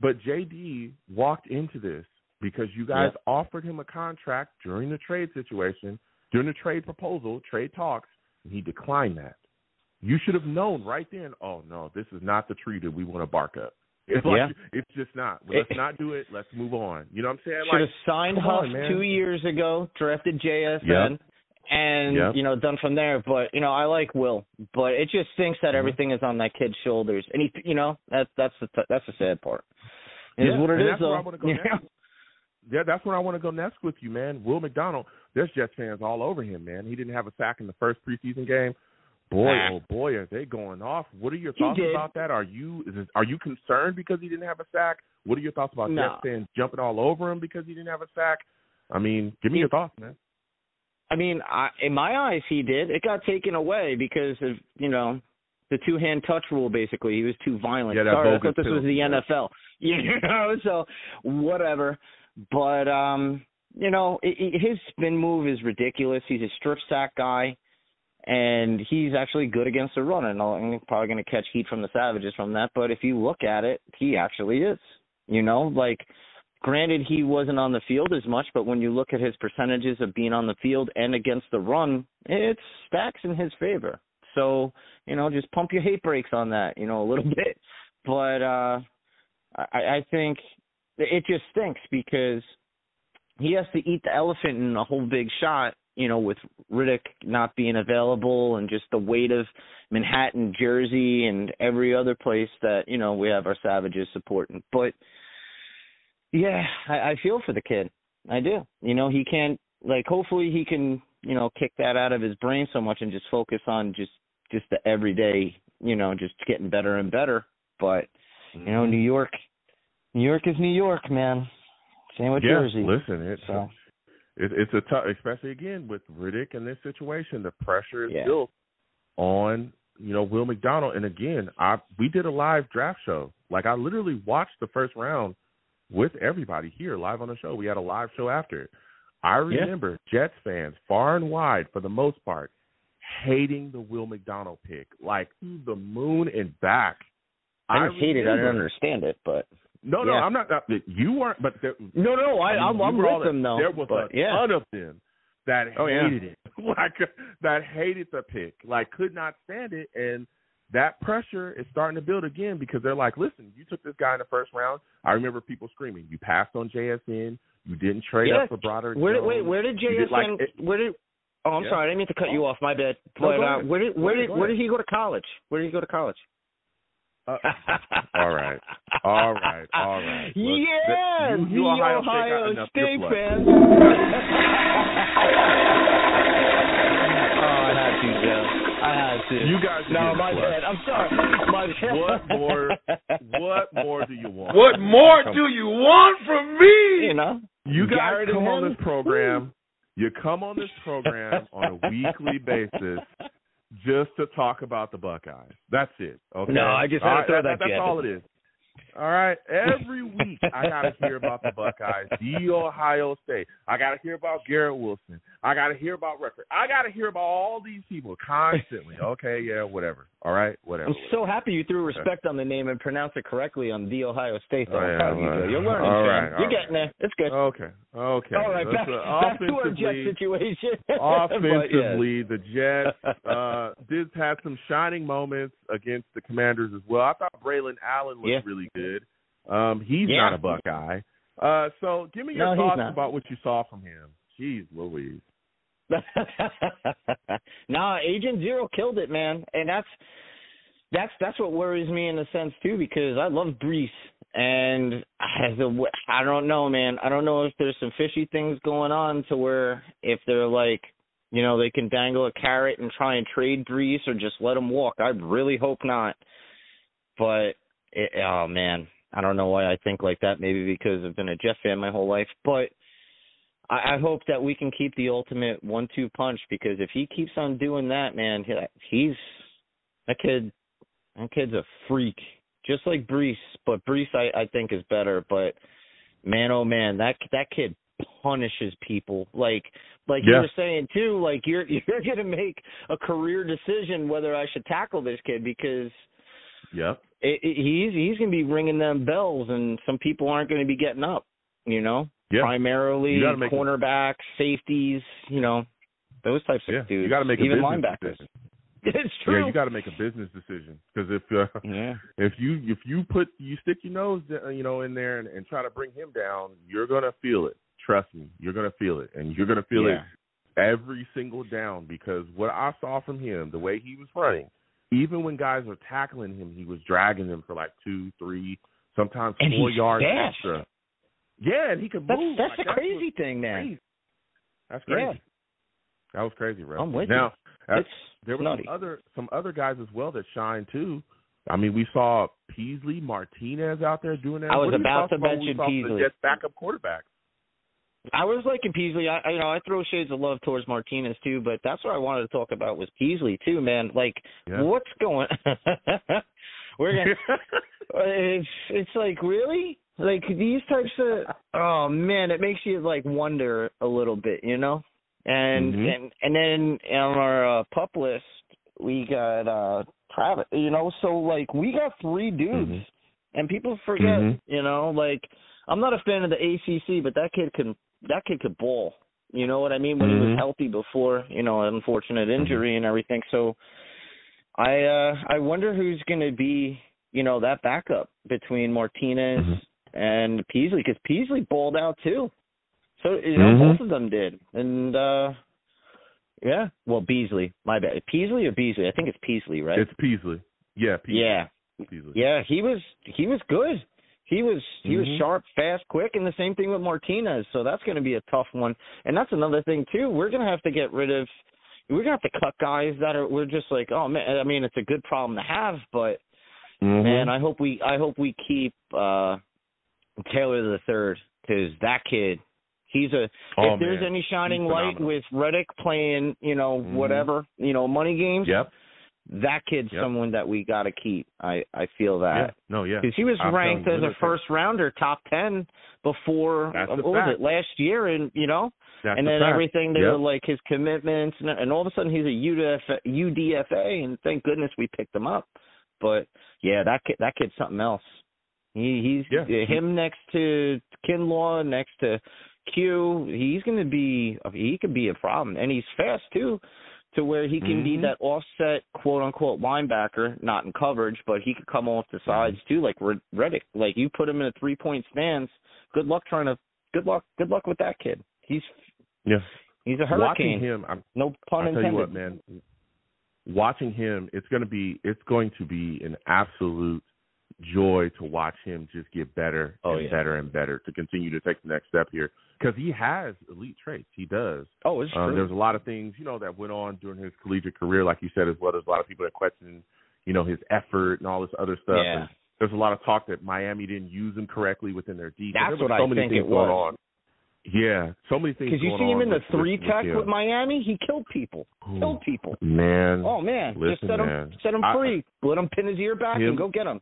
But JD walked into this because you guys offered him a contract during the trade situation, during the trade proposal, trade talks, and he declined that. You should have known right then, oh, no, this is not the tree that we want to bark up. It's it's just not. Let's not do it. Let's move on. You know what I'm saying? Should have signed Huff 2 years ago, drafted JSN. And, done from there. But, I like Will. But it just stinks that everything is on that kid's shoulders. And, that's the sad part. It is what it is, though. That's where I want to go next with you, man. Will McDonald, there's Jets fans all over him, man. He didn't have a sack in the first preseason game. Boy, oh, boy, are they going off. What are your thoughts about that? Are you concerned because he didn't have a sack? What are your thoughts about Jets fans jumping all over him because he didn't have a sack? I mean, give me your thoughts, man. I mean, in my eyes, he did. It got taken away because of, the two-hand touch rule, basically. He was too violent. Yeah, Sorry, I thought this was the NFL. So whatever. But, his spin move is ridiculous. He's a strip sack guy, and he's actually good against the run. And I'm probably going to catch heat from the Savages from that. But if you look at it, he actually is. Granted, he wasn't on the field as much, but when you look at his percentages of being on the field and against the run, it stacks in his favor. So, just pump your hate brakes on that, a little bit. But I think it just stinks because he has to eat the elephant in a whole big shot, with Reddick not being available and just the weight of Manhattan, Jersey, and every other place that, we have our Savages supporting. But yeah, I feel for the kid. I do. He can't, hopefully he can, kick that out of his brain so much and just focus on just the everyday, just getting better and better. But, New York is New York, man. Same with Jersey. Listen, it's a tough, especially again with Reddick in this situation, the pressure is built on, Will McDonald. And again, we did a live draft show. I literally watched the first round with everybody here live on the show. We had a live show after it. I remember Jets fans far and wide, for the most part, hating the Will McDonald pick, to the moon and back. I didn't hate it. I didn't understand it, but no, I'm not. You weren't, but I'm with them though. There was a ton of them that hated it, that hated the pick, could not stand it, and that pressure is starting to build again because they're like, listen, you took this guy in the first round. I remember people screaming, you passed on JSN. You didn't trade up for Broderick Jones. Where did JSN I'm sorry, I didn't mean to cut you off. My bad. But where did he go to college? Where did he go to college? All right. Yeah, you Ohio State fans. I had to, Joe. You guys. No, my bad. I'm sorry. My bad. What more do you want? What more do you want from me? You guys come on this program. You come on this program on a weekly basis just to talk about the Buckeyes. That's it. Okay. No, I just had to throw that. That's all it is. All right. Every week I got to hear about the Buckeyes, the Ohio State. I got to hear about Garrett Wilson. I got to hear about Rucker. I got to hear about all these people constantly. Okay, yeah, whatever. All right, whatever. I'm so happy you threw respect on the name and pronounced it correctly on the Ohio State. Though. You're learning, You're getting there. It's good. Okay. All right, back to our Jets situation. Offensively, the Jets did have some shining moments against the Commanders as well. I thought Braylon Allen was really good. He's not a Buckeye. So give me your thoughts about what you saw from him. Jeez Louise. Nah, Agent Zero killed it, man, and that's what worries me in a sense too, because I love Brees, and I don't know, man. I don't know if there's some fishy things going on to where if they're like, you know, they can dangle a carrot and try and trade Brees or just let him walk. I really hope not. But oh man, I don't know why I think like that. Maybe because I've been a Jet fan my whole life, but I hope that we can keep the ultimate 1-2 punch, because if he keeps on doing that, man, that kid's a freak, just like Brees. But Brees, I think, is better. But man, oh man, that kid punishes people. Like you were saying too. Like you're gonna make a career decision whether I should tackle this kid, because he's gonna be ringing them bells, and some people aren't going to be getting up. You know. Yeah. Primarily cornerbacks, safeties, you know, those types of dudes. You got to make even a business linebackers. decision. It's true. Yeah, you got to make a business decision, because if you stick your nose, you know, in there and try to bring him down, you're gonna feel it. Trust me, you're gonna feel it, and you're gonna feel it every single down. Because what I saw from him, the way he was running, even when guys were tackling him, he was dragging them for like 2, 3, sometimes 4 yards extra. Yeah, and he could move. That's the crazy thing, man. Crazy. That's crazy. Yeah. That was crazy, bro. I'm with you. There were some other guys as well that shine too. I mean, we saw Peasley, Martinez out there doing that. I was about to mention Peasley. Just backup quarterback. I was liking Peasley. I throw shades of love towards Martinez too, but that's what I wanted to talk about was Peasley too, man. Like, what's going? We're gonna. It's like, really. Like, these types of, oh, man, it makes you, like, wonder a little bit, you know? And and then on our pup list, we got Travis, you know? So, like, we got 3 dudes, and people forget, you know? Like, I'm not a fan of the ACC, but that kid could ball. You know what I mean? When he was healthy before, you know, an unfortunate injury and everything. So I wonder who's going to be, you know, that backup between Martinez and Peasley, because Peasley balled out too. So, you know, both of them did. And, Beasley, my bad. Peasley or Beasley? I think it's Peasley, right? It's Peasley. Yeah, Peasley. Yeah. Peasley. Yeah, he was good. He was sharp, fast, quick, and the same thing with Martinez. So that's going to be a tough one. And that's another thing too. We're going to have to cut guys we're just like, oh man, I mean, it's a good problem to have, but man, I hope we keep Taylor the third, because that kid, if there's any shining light with Reddick playing, you know, whatever, you know, money games, that kid's someone that we got to keep. I feel that. Because he was ranked as a first rounder, top 10 before, last year, and, you know, and then everything, they were like his commitments, and all of a sudden he's a UDFA, and thank goodness we picked him up. But, yeah, that kid's something else. He's him next to Kinlaw, next to Q. He could be a problem, and he's fast too, to where he can be that offset quote unquote linebacker, not in coverage, but he could come off the sides too, like Reddick. Like you put him in a 3-point stance. Good luck with that kid. He's a hurricane. Watching him, no pun intended. I'll tell you what, man. Watching him, it's going to be an absolute joy to watch him just get better better and better, to continue to take the next step here, because he has elite traits. He does. Oh, it's true. There's a lot of things, you know, that went on during his collegiate career, like you said, as well. There's a lot of people that question, you know, his effort and all this other stuff. Yeah. And there's a lot of talk that Miami didn't use him correctly within their defense. That's what I think it was. Yeah, so many things. Because you see him in the 3-tech with Miami, he killed people. Man. Oh man, listen, just set him free. Let him pin his ear back and go get him.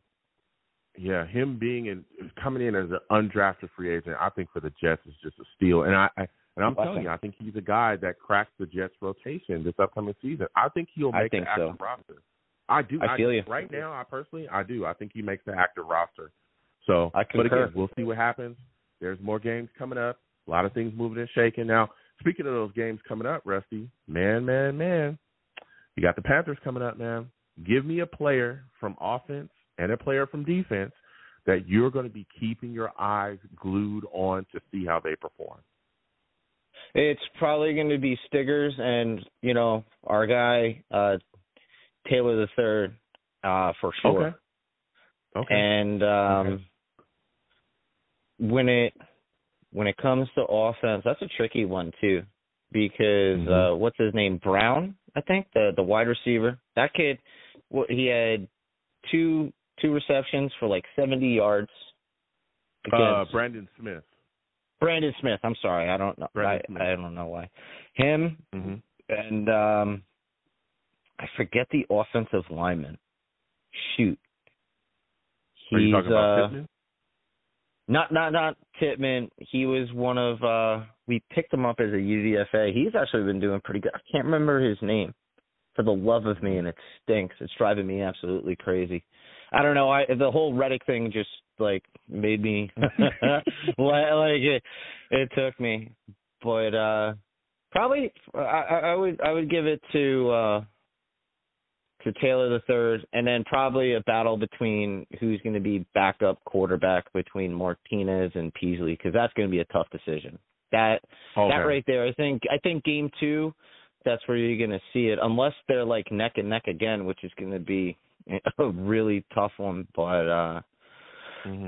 Yeah, him coming in as an undrafted free agent, I think for the Jets is just a steal. And I'm telling you, I think he's a guy that cracks the Jets rotation this upcoming season. I think he'll make the active roster. I do. I feel you. Right now, I do. I think he makes the active roster. So, but again, we'll see what happens. There's more games coming up. A lot of things moving and shaking. Now, speaking of those games coming up, Rusty, man, you got the Panthers coming up, man. Give me a player from offense and a player from defense that you're going to be keeping your eyes glued on to see how they perform. It's probably going to be Stiggers and, our guy, Taylor the Third, for sure. Okay. And when it comes to offense, that's a tricky one too, because what's his name, Brown, I think, the wide receiver. That kid, he had two receptions for like 70 yards. Brandon Smith. I'm sorry, I don't know. I don't know why. Him and I forget the offensive lineman. Shoot. Are you talking about Pittman? Not Pittman. He was one of we picked him up as a UDFA. He's actually been doing pretty good. I can't remember his name for the love of me, and it stinks. It's driving me absolutely crazy. I don't know. The whole Reddick thing just made me it took me. But probably I would give it to Taylor the Third, and then probably a battle between who's going to be backup quarterback between Martinez and Peasley, because that's going to be a tough decision. That right there, I think game 2, that's where you're going to see it, unless they're neck and neck again, which is going to be a really tough one. But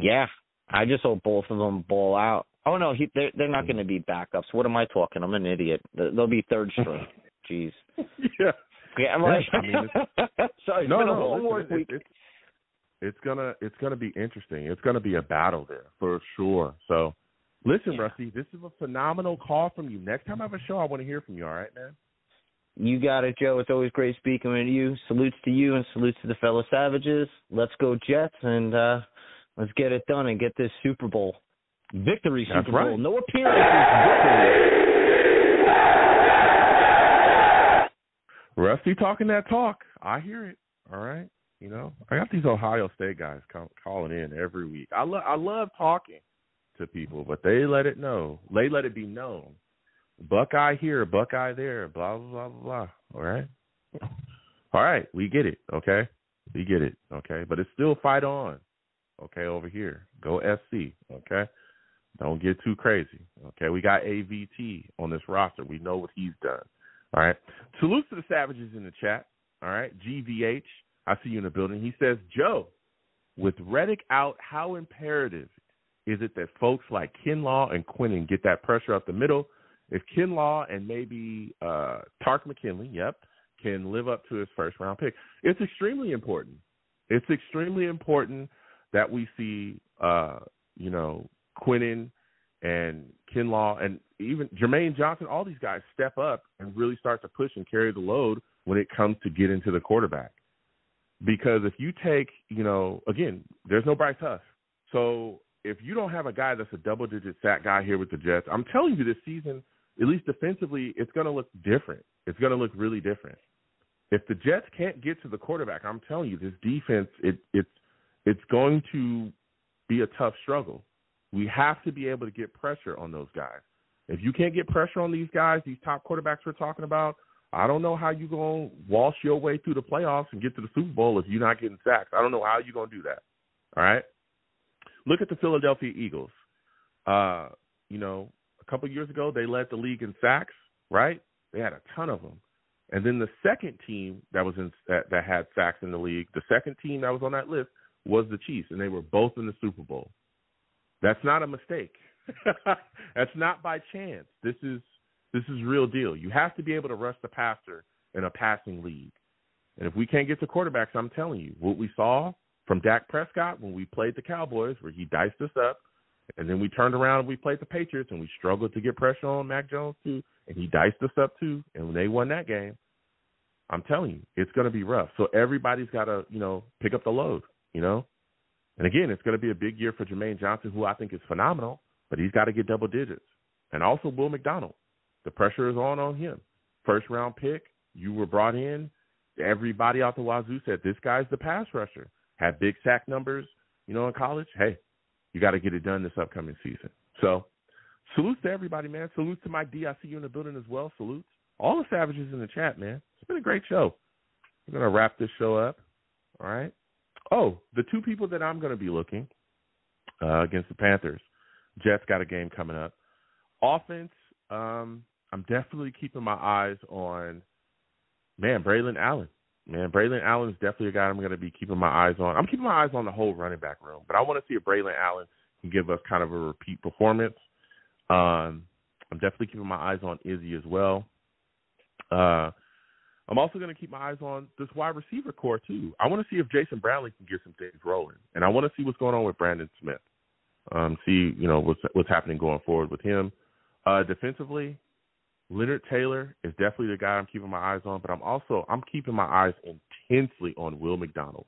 yeah, I just hope both of them ball out. Oh no, they're not going to be backups. What am I talking? I'm an idiot. They'll be third string. Jeez. Yeah. Yeah, I'm right. Sorry, it's gonna be interesting. It's gonna be a battle there for sure. So, listen, Rusty, this is a phenomenal call from you. Next time I have a show, I want to hear from you. All right, man. You got it, Joe. It's always great speaking with you. Salutes to you and salutes to the fellow Savages. Let's go Jets, and let's get it done and get this Super Bowl victory. That's Super Bowl. Right. No appearances. Victory. Rusty talking that talk. I hear it. All right. I got these Ohio State guys calling in every week. I love talking to people, but they let it know. They let it be known. Buckeye here, Buckeye there, blah, blah, blah, blah. All right. All right. We get it. Okay. We get it. Okay. But it's still fight on. Okay. Over here. Go SC. Okay. Don't get too crazy. Okay. We got AVT on this roster. We know what he's done. All right. Salute to the Savages in the chat. All right. GVH, I see you in the building. He says, Joe, with Reddick out, how imperative is it that folks like Kinlaw and Quinnen get that pressure up the middle? If Kinlaw and maybe Tark McKinley, can live up to his first-round pick, it's extremely important. It's extremely important that we see, Quinnen and Kinlaw and even Jermaine Johnson, all these guys step up and really start to push and carry the load when it comes to getting to the quarterback. Because if you take, again, there's no Bryce Huff. So if you don't have a guy that's a double-digit sack guy here with the Jets, I'm telling you this season, at least defensively, it's going to look different. It's going to look really different. If the Jets can't get to the quarterback, I'm telling you, this defense, it's going to be a tough struggle. We have to be able to get pressure on those guys. If you can't get pressure on these guys, these top quarterbacks we're talking about, I don't know how you're going to waltz your way through the playoffs and get to the Super Bowl if you're not getting sacks. I don't know how you're going to do that. All right? Look at the Philadelphia Eagles. A couple of years ago, they led the league in sacks, right? They had a ton of them. And then the second team that had sacks in the league, the second team that was on that list was the Chiefs, and they were both in the Super Bowl. That's not a mistake. That's not by chance. This is real deal. You have to be able to rush the passer in a passing league. And if we can't get to quarterbacks, I'm telling you, what we saw from Dak Prescott when we played the Cowboys, where he diced us up, and then we turned around and we played the Patriots, and we struggled to get pressure on Mac Jones too, and he diced us up too, and when they won that game, I'm telling you, it's going to be rough. So everybody's got to, pick up the load, And again, it's going to be a big year for Jermaine Johnson, who I think is phenomenal, but he's got to get double digits. And also Will McDonald. The pressure is on him. First-round pick, you were brought in. Everybody out the wazoo said, this guy's the pass rusher. Had big sack numbers, in college. Hey, you got to get it done this upcoming season. So salutes to everybody, man. Salutes to Mike D. I see you in the building as well. Salutes. All the Savages in the chat, man. It's been a great show. We're going to wrap this show up. All right. Oh, the two people that I'm going to be looking against the Panthers. Jets got a game coming up. Offense, I'm definitely keeping my eyes on, Braylon Allen. Braylon Allen is definitely a guy I'm going to be keeping my eyes on. I'm keeping my eyes on the whole running back room, but I want to see if Braylon Allen can give us kind of a repeat performance. I'm definitely keeping my eyes on Izzy as well. I'm also going to keep my eyes on this wide receiver core too. I want to see if Jason Brownlee can get some things rolling, and I want to see what's going on with Brandon Smith. See, what's happening going forward with him. Defensively, Leonard Taylor is definitely the guy I'm keeping my eyes on, but I'm keeping my eyes intensely on Will McDonald.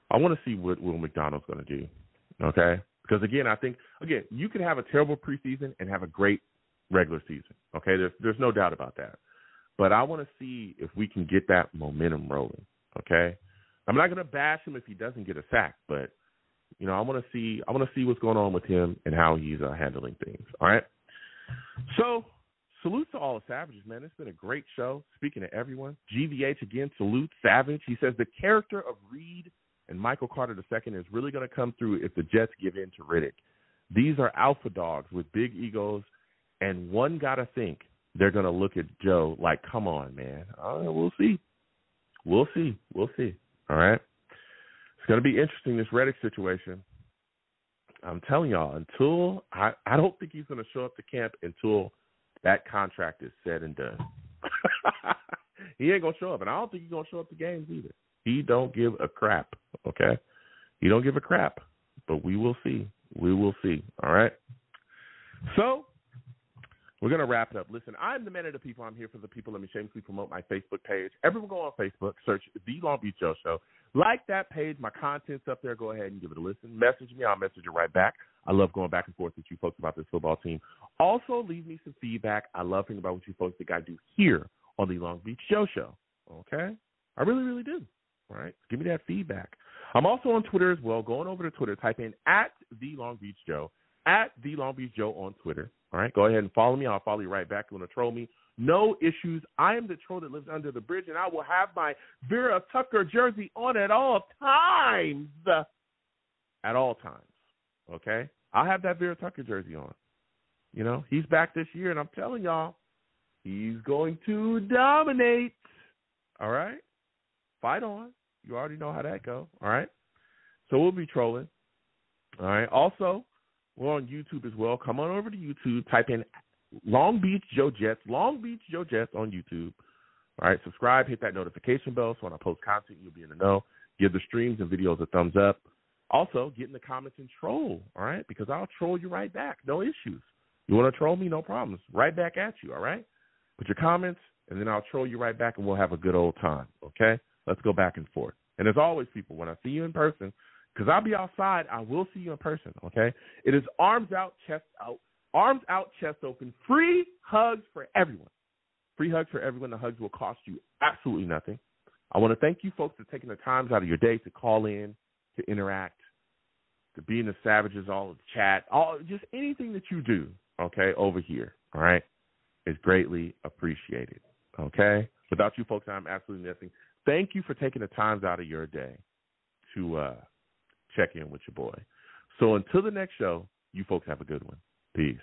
I want to see what Will McDonald's going to do, okay? Because, I think you can have a terrible preseason and have a great regular season, okay? There's no doubt about that. But I want to see if we can get that momentum rolling, okay? I'm not going to bash him if he doesn't get a sack, but, I want to see what's going on with him and how he's handling things, all right? So, salute to all the Savages, man. It's been a great show. Speaking to everyone, GVH again, salute Savage. He says the character of Reed and Michael Carter II is really going to come through if the Jets give in to Reddick. These are alpha dogs with big egos, and one got to think they're going to look at Joe like, come on, man. We'll see. We'll see. All right? It's going to be interesting, this Reddick situation. I'm telling y'all, until I don't think he's going to show up to camp until that contract is said and done. He ain't going to show up, and I don't think he's going to show up to games either. He don't give a crap, okay? He don't give a crap, but we will see. We will see, all right? So we're going to wrap it up. Listen, I'm the man of the people. I'm here for the people. Let me shamelessly promote my Facebook page. Everyone go on Facebook, search The Long Beach Joe Show. Like that page. My content's up there. Go ahead and give it a listen. Message me. I'll message you right back. I love going back and forth with you folks about this football team. Also, leave me some feedback. I love hearing about what you folks think I do here on The Long Beach Joe Show. Okay? I really, really do. All right? Give me that feedback. I'm also on Twitter as well. Going over to Twitter, type in @The Long Beach Joe, @The Long Beach Joe on Twitter. All right? Go ahead and follow me. I'll follow you right back. You want to troll me? No issues. I am the troll that lives under the bridge, and I will have my Vera Tucker jersey on at all times. At all times. Okay? I'll have that Vera Tucker jersey on. He's back this year, and I'm telling y'all, he's going to dominate. All right? Fight on. You already know how that goes. All right? So we'll be trolling. All right? Also, we're on YouTube as well. Come on over to YouTube. Type in Long Beach Joe Jets. Long Beach Joe Jets on YouTube. All right? Subscribe. Hit that notification bell so when I post content, you'll be in the know. Give the streams and videos a thumbs up. Also, get in the comments and troll. All right? Because I'll troll you right back. No issues. You want to troll me? No problems. Right back at you. All right? Put your comments, and then I'll troll you right back, and we'll have a good old time. Okay? Let's go back and forth. And as always, people, when I see you in person, because I'll be outside, I will see you in person, okay? It is arms out, chest out. Arms out, chest open. Free hugs for everyone. Free hugs for everyone. The hugs will cost you absolutely nothing. I want to thank you folks for taking the times out of your day to call in, to interact, to be in the Savages, all of the chat, just anything that you do, okay, over here, all right, is greatly appreciated, okay? Without you folks, I'm absolutely nothing. Thank you for taking the times out of your day to check in with your boy. So until the next show, you folks have a good one. Peace.